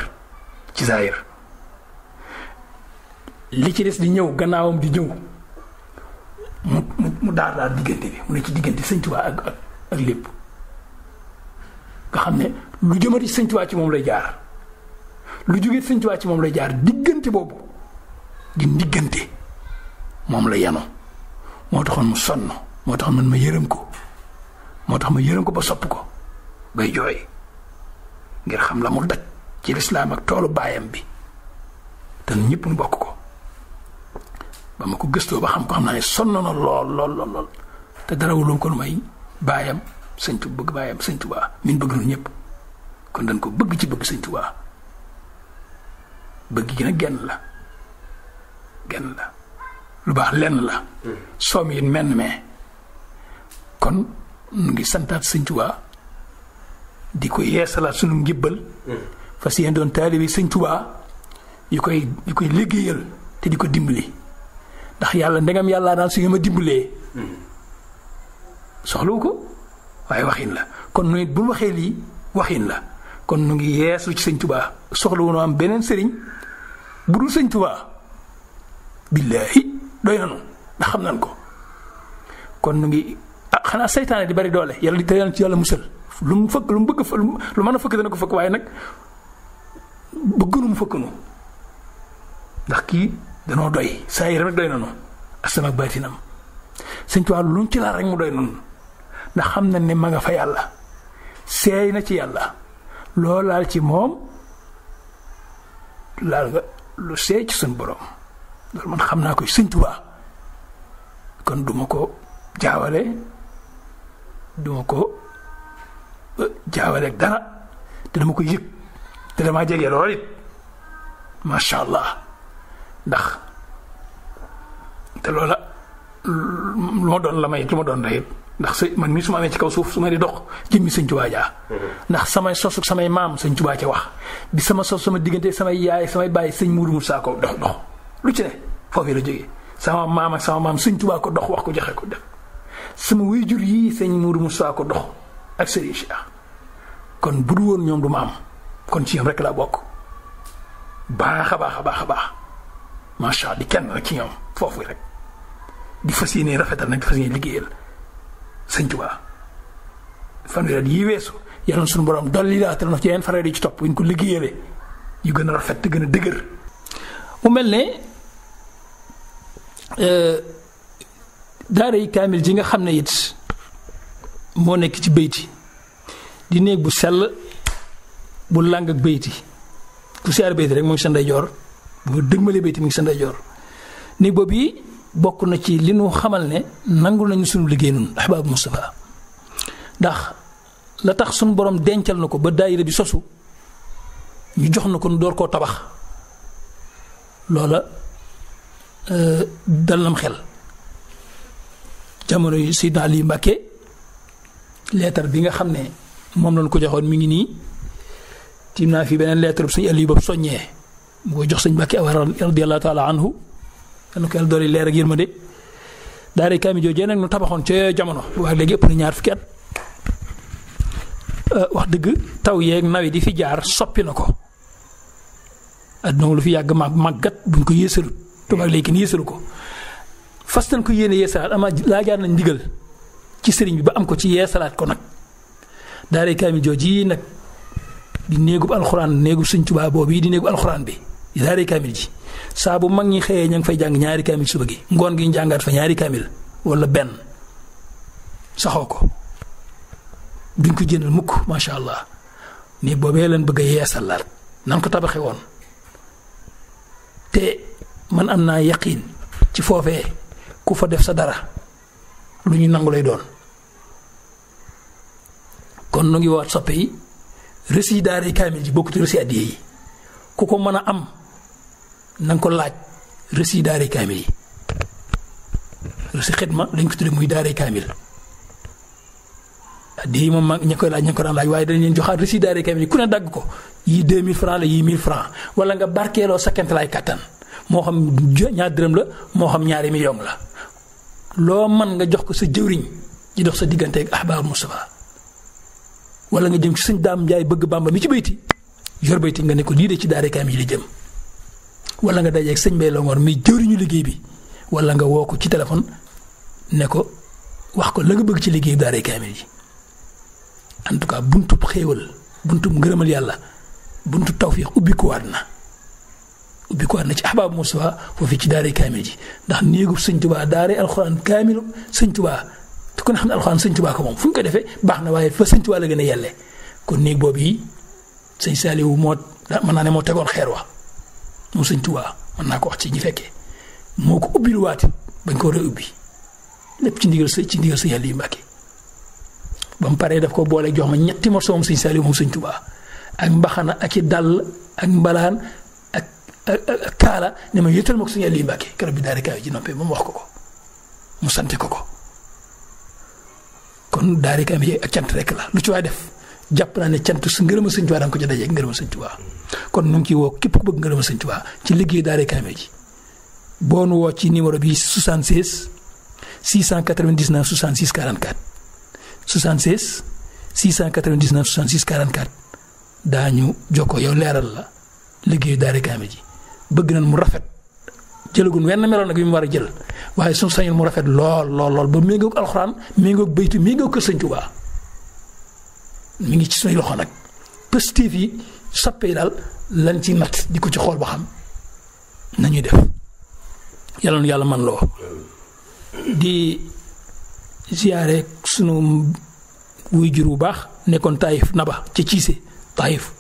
li ci des di ñëw gannaawam di ñëw mu daar diggante bi mu ne ci diggante Sëñ Tuubaa ak lépp nga xam ne lu jëmati Sëñ Tuubaa ci moom lay jaar lu jógee Sëñ Tuubaa ci moom lay jaar diggante boobu di diggante moom la yanu moo taxoon mu sonn moo tax man ma yërëm ko moo tax ma yërëm ko ba sopp ko bay jooy ngir xam la mu daj ci lislaam ak toolu baayam bi te ñëpp ñu bokk ko ba ma ko gëstoo ba xam ko xam naa ne sonn na lool te dara wuloon ko lu may baayam Sëñ Tuubaa bëgg baayam Sëñ Tuubaa min bëgg nu ñëpp kon dañ ko bëgg ci bëgg Sëñ Tuubaa bëgg gi nag genn la lu baax lenn la soom yi menn mee kon nu ngi santaat Sëñ Tuubaa di ko yeesalaat sunu ngibbal fas yéen doon taalibi Sëñ Tuubaa yu koy liggéeyal te di ko dimbali ndax yàlla ndegam yàlla daal su ngeen ma dimbalee soxlawu ko waaye waxin la kon nu it bu waxee lii waxin la kon nu ngi yeesu ci Sëñ Tuubaa soxlawu noo am beneen sëriñ bu dul Sëñ Tuubaa billaahi doy nanu ndax xam nan ko kon nu ngi xanaa seytaane di bari doole yàlla di te ci yàlla musal lu mu fëkk lu mu bëgg lu mën a fëkk dana ko fëkk waaye nag bëggunu mu fëkkunu ndax kii danoo doy saa yi rek doy nanu asama ak baatinam Sëñ Tuubaa lu mu ci laal rek mu doy nanu ndax xam na ne ma nga fa yàlla seey na ci yàlla loo laal ci moom laal nga lu seey ci suñu borom loolu man xam naa ko Sëñ Tuubaa kon duma ko jaawale ak dara te dama ko yëg te damaa jege lool it macha allah ndax te loola lu ma doon la may lu ma doon rek ndax man mii su ma amee ci kaw suuf su ma di dox jëmmi Sëñ Tuubaa jaa ndax samay sos ak samay maam Sëñ Tuubaa ca wax bi sama sos sama diggante samay yaay samay bàyyi Sëñ Muudu Musaa ko dox lu ci ne foofu la jógee sama maam ak sama maam Sëñ Tuubaa ko dox wax ko joxe ko def sama waajur yii Sëñ Muudu Musaa ko dox ak Sëriñ Cheikh kon bu du woon ñoom du ma am kon ci ñoom rek laa bokk baax a baax macha allah di kenn rek ci ñoom foofu rek di fas yéene rafetal nag di fas yéene liggéeyal Sëñ Tuubaa fanweeri yi weesu yàlla na suñu borom dolli laatal na ci yeneen fanweeri yi ci topp ñu ko liggéeyale yu gën a rafet te gën a dëgër. mu mel ne daara yi kaamil ji nga xam ne it moo nekk ci bayti di néeg bu sell bu làng ak bayti ku siyaare bayti rek mu ngi sa ndeyjoor bu dëgmalee bayti mu ngi sa ndeyjoor néeg boobu yi bokk na ci li nu xamal ne nangul nañu sunu liggéey nun ahbaabu Mustafa ndax la tax sunu borom dencal na ko ba daayira bi sosu ñu jox na ko nu door koo tabax loola dal nam xel jamono yi Seydina Ali Mbàkke leetar bi nga xam ne moom lañu ko joxoon mi ngi nii tiim naa fi beneen leetar bi sëñ Aliou ba soññee mu koy jox sëñ Mbàkke Awa radiyallahu taala anhu dana ko yàlla doole leer ak yërmande daara kaamil joojee nag nu tabaxoon ca jamono waaye léegi ëpp na ñaar fukki at wax dëgg taw yeeg nawe di fi jaar soppi na ko adduna lu fi yàgg màggat buñ ko yéesalut tubaab léegi kenn yéesalu ko fas nañ ko yéene yeesalaat ama laajaat nañ ndigal ci sëriñ bi ba am ko ci yeesalaat ko nag daara kaamil jooji nag di néegub alxuraan néegub Sëñ Tuubaa boobu yi di néegub alxuraan bi di daara kaamil ji saa bu mag ñi xëyee ña ngi fay jàng ñaari kaamil suba gi ngoon gi ñu jàngaat fa ñaari kaamil wala benn saxoo ko duñ ko jëndal mukk macha allah nii boobee leen bëgg a yeesalaat nan ko tabaxee woon te man am naa yaqiin ci foofee ku fa def sa dara lu ñu nangu lay doon kon nu ngi waat soppe yi rësi daara kaamil ji bokkut rësi addiye yi ku ko mën a am na nga ko laaj rësi daara kaamil yi rësi xidma lañ ko tudde muy daara kaamil addiye yi moom mag ña koy laaj ña ko daan laaj waaye dañ leen joxaat rësi daara kaamil yi ku ne dagg ko yii 2000 francs la yii 1000 francs wala nga barkeeloo sa kent laay kattan moo xam ñaar dërëm la moo xam ñaari million la loo man nga jox ko sa jëwriñ ji dox sa diggante ak ahbaabu Mustafa wala nga jëm ci sëñ Daam Njaay bëgg Bàmba mi ci bayti yor bayti nga ne ko lii de ci daara kaamil yi la jëm wala nga dajeeg sëñ Mbay Longoor mi jëwriñu liggéey bi wala nga woo ko ci téléphone ne ko wax ko la nga bëgg ci liggéey daara kaamil yi en tout cas buntub xéewal buntub ngërëmal yàlla buntub tawfiix ubbi ko waat na ci ahbaabu Mustafa foofu ci daara kaamil ji ndax néegub Sëñ Tuubaa daara alxuraan kaamil Sëñ Tuubaa te kon xam ne alxuraan Sëñ Tuubaa ko moom fu ñu ko defee baax na waaye fa Sëñ Tuubaa la gën a yelle kon néeg boobu yi sëñ Saaliwu moo mën naa ne moo tegoon xeer wa moom Sëñ Tuubaa mën naa ko wax ci ñi fekkee moo ko ubbil waati bañ ko war a ubbi lépp ci ndigal sëñ Aliou Mbàkke ba mu paree daf ko boole jox ma ñetti morceau moom sëñ Saaliwu moom Sëñ Tuubaa ak mbaxana ak i dàll ak mbalaan ak kaala ne ma yëtal ma ko sëñ Aliou Mbàkke keroog bi daara kaamil ji noppee moom wax ko ko mu sante ko kon daara kaamil ji ak cant rek la lu ci waay def jàpp naa ne cant su ngërëma Sëñ Tuubaa da nga ko ca dajee ngërëma Sëñ Tuubaa kon nu ngi ciy woo képp ku bëgg ngërëma Sëñ Tuubaa ci liggéey daara kaamil ji boo nu woo ci numéro bi 76 699 66 44 76 699 66 44 daañu jokkoo yow leeral la liggéeyu daara kaamil ji bëgg nañ mu rafet jëlagun wenn meloon nag bi mu war a jël waaye suñu sañul mu rafet lool ba méngoog alxuraan méngoog baytu méngoog kër Sëñ Tuubaa mi ngi ci suñuy loxo nag positif yi soppe yi daal lañ ci natt di ko ci xool ba xam nañuy def yàlla nu yàlla man loo di ziyaare sunu wuy jur bu baax nekkoon Taïf Naba ca Ciise Taïf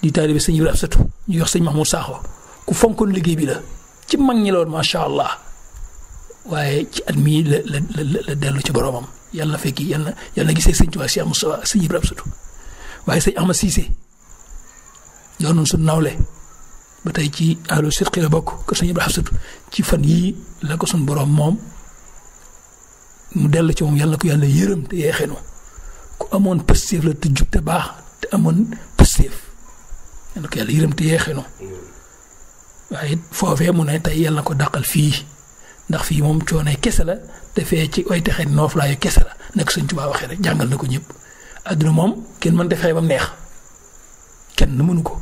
di taalibe sëñ Ibrahima Satu ñu wax sëñ Mahmoud Sakho ku fonkoon liggéey bi la ci mag ñi la woon macha allah waaye ci at mii la dellu ci boromam yàlla na fekki yàlla na gisee sëñ Tuubaa Cheikh Moustapha sëñ Ibrahima Satu waaye sëñ Ahmad Cissé yow noonu suñu nawle ba tey ci ahlu sidqi la bokk kër sëñ Ibrahima Satu ci fan yii la ko suñu borom moom mu dellu ci moom yàlla na ko yàlla yërëm te yeexenu ku amoon pëstéef la te jub te baax te amoon pëstéef yàlla na ko yàlla yërëm te yeexenu waaye foofee mu ne tey yàlla na ko dàqal fii ndax fii moom coonee kese la te fee ci way texee nooflaayu kese la nekk Sëñ Tuubaa waxee rek jàngal na ko ñëpp àdduna moom kenn mën defee ba mu neex kenn mënu ko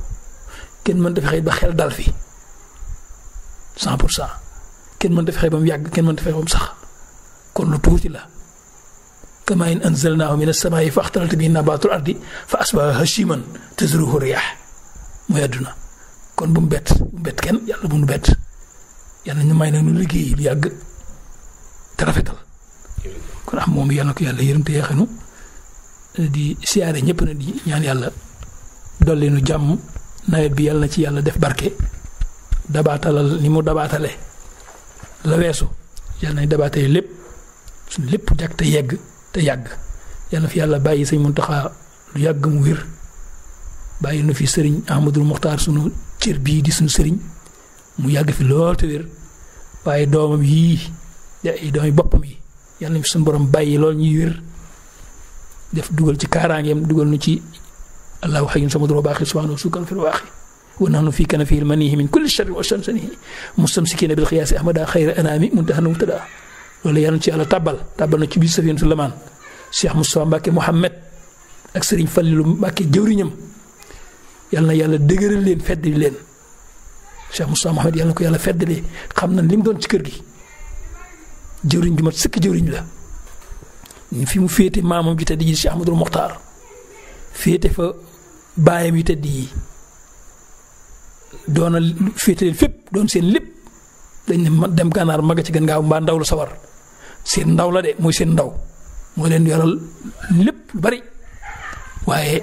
kenn mën defee ba xel dal fi 100% kenn mën defee ba mu yàgg kenn mën defee ba mu sax kon lu tuuti la kamaa in anzalnaahu mina samaa'i fa axtalata bihi nabaatul ardi fa asbaha hashiman tazruhu riyaah mooy àdduna kon bu mu bett kenn yàlla bu mu bett yàlla ñu may nag nu liggéey lu yàgg te rafetal kon am moom yàlla na ko yàlla yërëm te yeexenu di siyaare ñëpp na di ñaan yàlla dolli nu jàmm nawet bi yàlla na ci yàlla def barke dabaatalal ni mu dabaatale la weesu yàlla nañ dabaatale lépp suñ lépp jag te yegg te yàgg yàlla fi yàlla bàyyi sëñ Muntaxa lu yàgg mu wér bàyyi nu fi sëriñ Ahmadul Muxtaar sunu cër bii di suñu sëriñ mu yàgg fi lool te wér waaye doomam yii ay doomi boppam yi yàlla nañ fi suñu borom bàyyi lool ñuy wér def dugal ci kaaraangeem dugal nu ci allahu xayyun samadul baaxi subhanahu sukan fil waaxi wa nahnu fi kanafil manihi min kulli sharrin wa shamsanihi mustamsikina bil xiyaasi ahmada xayra anami muntahan mubtada loolu yàlla ci yàlla tàbbal na ci biir Safiyatu Lamaan Cheikh Moustapha Mbacke Mouhamed ak Serigne Fallilou Mbacke jëwriñam yàlla na yàlla dëgëral leen feddali leen Cheikh Moustapha Mouhamed yàlla na ko yàlla feddalee xam na li mu doon ci kër gi jëwriñ ju mat sëkk jëwriñ la fi mu féete maamam ji tedd ji Cheikh Ahmadul Muxtaar féete fa baayam yi tedd yi doona féete leen fépp doon seen lépp dañ ne ma dem gànnaar maga ci gën ngaaw mbaa ndaw la sawar seen ndaw la de mooy seen ndaw moo leen yoral lépp lu bari waaye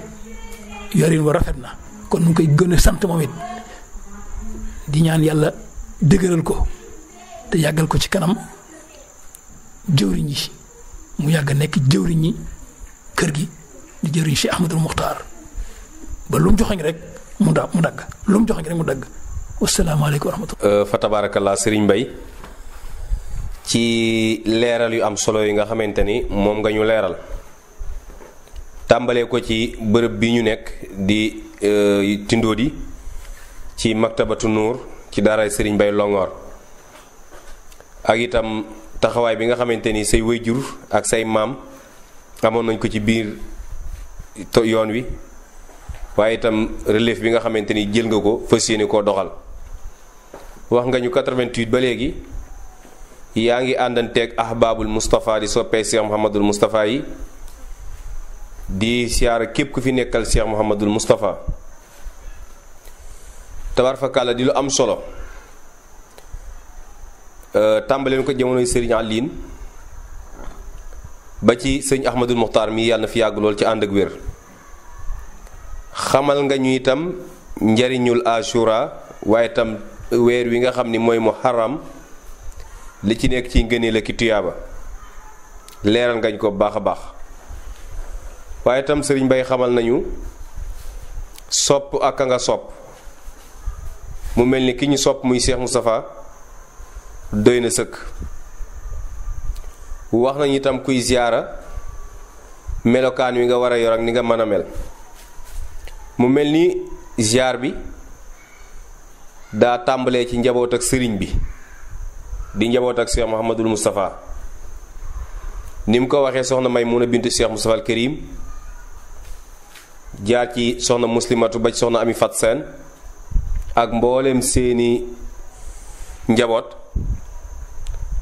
yorin wa rafet na kon nu ngi koy gën a sant moom it di ñaan yàlla dëgëral ko te yàggal ko ci kanam jëwriñ yi mu yàgg nekk jëwriñ ñi kër gi di jëwriñ Cheikh Ahmadul Muxtaar ba lu mu joxañ rek mu dagg lu mu joxañ rek mu dagg wasalaamaaleykum wa rahmatullah. fa tabaarakallaa Serigne Mbaye ci leeral yu am solo yi nga xamante ni moom nga ñu leeral tàmbalee ko ci bërëb bi ñu nekk di Tindodi ci maktabatu Nuur ci daaray Serigne Mbaye Longhor ak itam taxawaay bi nga xamante ni say waajur ak say maam amoon nañ ko ci biir yoon wi waaye itam relève bi nga xamante ni jël nga ko fas yéene koo doxal wax nga ñu 88 ba léegi yaa ngi àndanteeg ahbaabul Moustapha di soppee Cheikh Mouhamadul Moustapha yi di siyaara képp ku fi nekkal Cheikh Mouhamadul Moustapha tabarfakàlla di lu am solo tàmbaleen ko jamonoy sëriñ Aline ba ci sëñ Ahmadul Muxtaar mi yàlla na fi yàgg lool ci ànd ak wér xamal nga ñu itam njariñul Ashura waaye itam weer wi nga xam ni mooy Muharram li ci nekk ci ngëneel ak tuyaaba leeral ngañ ko baax a baax waaye itam sëriñ Bay xamal nañu sopp ak a nga sopp mu mel ni ki ñu sopp muy Cheikh Moustapha doy na sëkk wax nañu itam kuy ziyaara melokaan wi nga war a yor ak ni nga mën a mel mu mel ni ziyaar bi daa tàmbalee ci njaboot ak sëriñ bi di njaboot ak Cheikh Mouhamadul Moustapha ni mu ko waxee soxna Maymuna bintu Cheikh Moustapha al Karim jaar ci soxna muslimatu ba ci soxna Ami Fat Seen ak mboolem seeni njaboot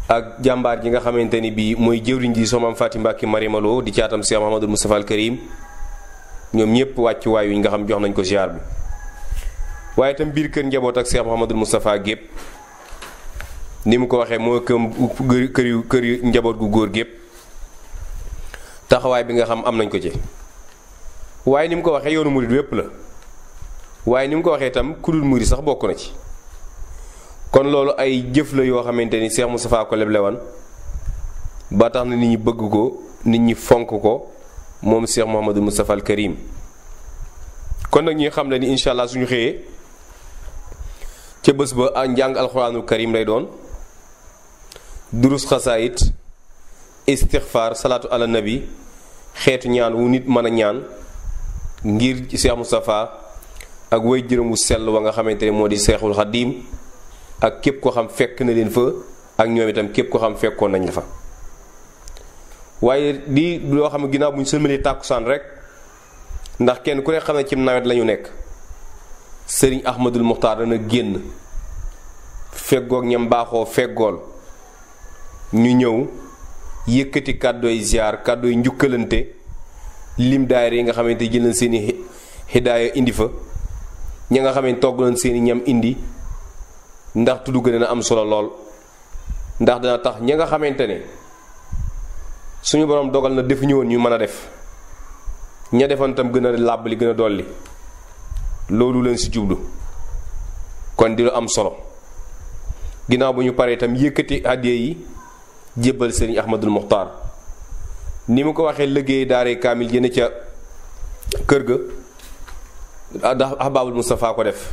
ak jàmbaar ji nga xamante ni bii mooy jëwriñ ji soxna Faati Mbàkke Marimaloo di caatam Cheikh Mouhamadul Moustapha al Karim ñoom ñépp wàccu waay wi nga xam jox nañ ko ziar bi waaye itam biir kër njaboot ak Cheikh Mouhamadul Moustapha gépp ni mu ko waxee moo kër yu njaboot gu góor gépp taxawaay bi nga xam am nañ ko ci waaye ni mu ko waxee yoonu murid wépp la waaye ni mu ko waxee itam ku dul murid sax bokk na ci kon loolu ay jëf la yoo xamante ni Cheikh Moustapha ko leble woon ba tax na nit ñi bëgg ko nit ñi fonk ko moom Cheikh Mouhamadul Moustapha al Karim kon nag ñi xam ne ni incha allah suñu xëyee ca bés ba njàng alxuraanul karim lay doon durus xasaayit istixfaar salaatu ala nabi xeetu ñaan wu nit mën a ñaan ngir Cheikh Moustapha ak way jërëm wu sell wa nga xamante ne moo di Seexul Xadiim ak képp ko xam fekk na leen fa ak ñoom itam képp ko xam fekkoon nañ la fa waaye di loo xam ne ginnaaw bu ñu sëlmalee tàkkusaan rek ndax kenn ku ne xam ne ci nawet lañu nekk sëriñ Ahmadul Muxtaar dana génn feggoog ñam baaxoo feggool ñu ñëw yëkkati kàddooy ziar kàddooy njukkalante lim daayira yi nga xamante jël nañ seeni hidaaya indi fa ña nga xamante togg nañ seeni ñam indi ndax tudd gën a am solo lool ndax dana tax ña nga xamante ne suñu borom dogal na defuñu woon ñu mën a def ña defoon tam gën a làbbali gën a dolli loolu leen si jublu kon di lu am solo ginnaaw bu ñu paree itam yëkkati hadiya yi jébbal sëriñ Ahmadul Muxtaar ni mu ko waxee liggéey daare kaamil jëne ca kër ga ndax Ahbaabul Moustapha ko def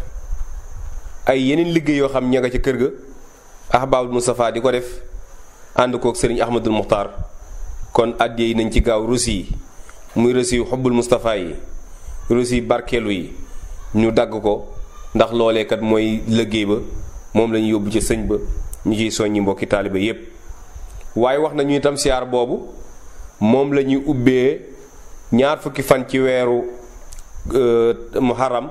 ay yeneen liggéey yoo xam ña nga ca kër ga Ahbaabul Moustapha di ko def ànd kook sëriñ Ahmadul Muxtaar kon hadiya yi nañ ci gaaw rusi yi muy rusi yu xubbul Moustapha yi rusi barkeelu yi ñu dagg ko ndax loolee kat mooy liggéey ba moom la ñu yóbbu ci sëñ ba ñu ciy soññi mbokki taaliba yépp waaye wax nañu itam siyaar boobu moom la ñuy ubbee ñaar fukki fan ci weeru muharram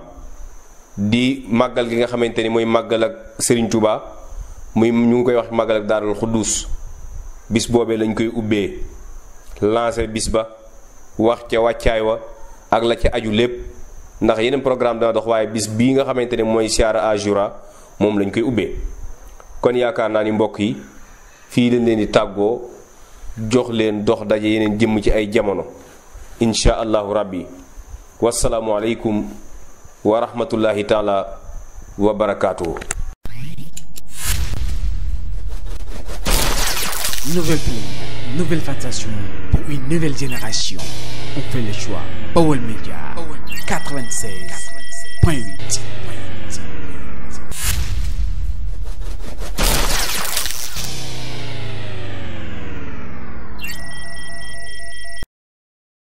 di màggal gi nga xamante ni mooy màggal ak Serigne Touba muy ñu ngi koy wax màggal ak Daarul Xuddus bis boobee lañ koy ubbee lancé bis ba wax ca wàccaay wa ak la ca aju lépp ndax yeneen programme dana dox waaye bis bii nga xamante ne mooy siyaara Ashura moom lañ koy ubbee kon yaakaar naa ni mbokk yi fii lañ leen di tàggoo jox leen dox daje yeneen jëmm ci ay jamono insha allahu rabbi wasalaamu aleykum wa rahmatullahi taala wa barakaatuhu. Nouvelle plume, nouvelle sensation pour une nouvelle génération. On fait le choix. Baol Média 96.8.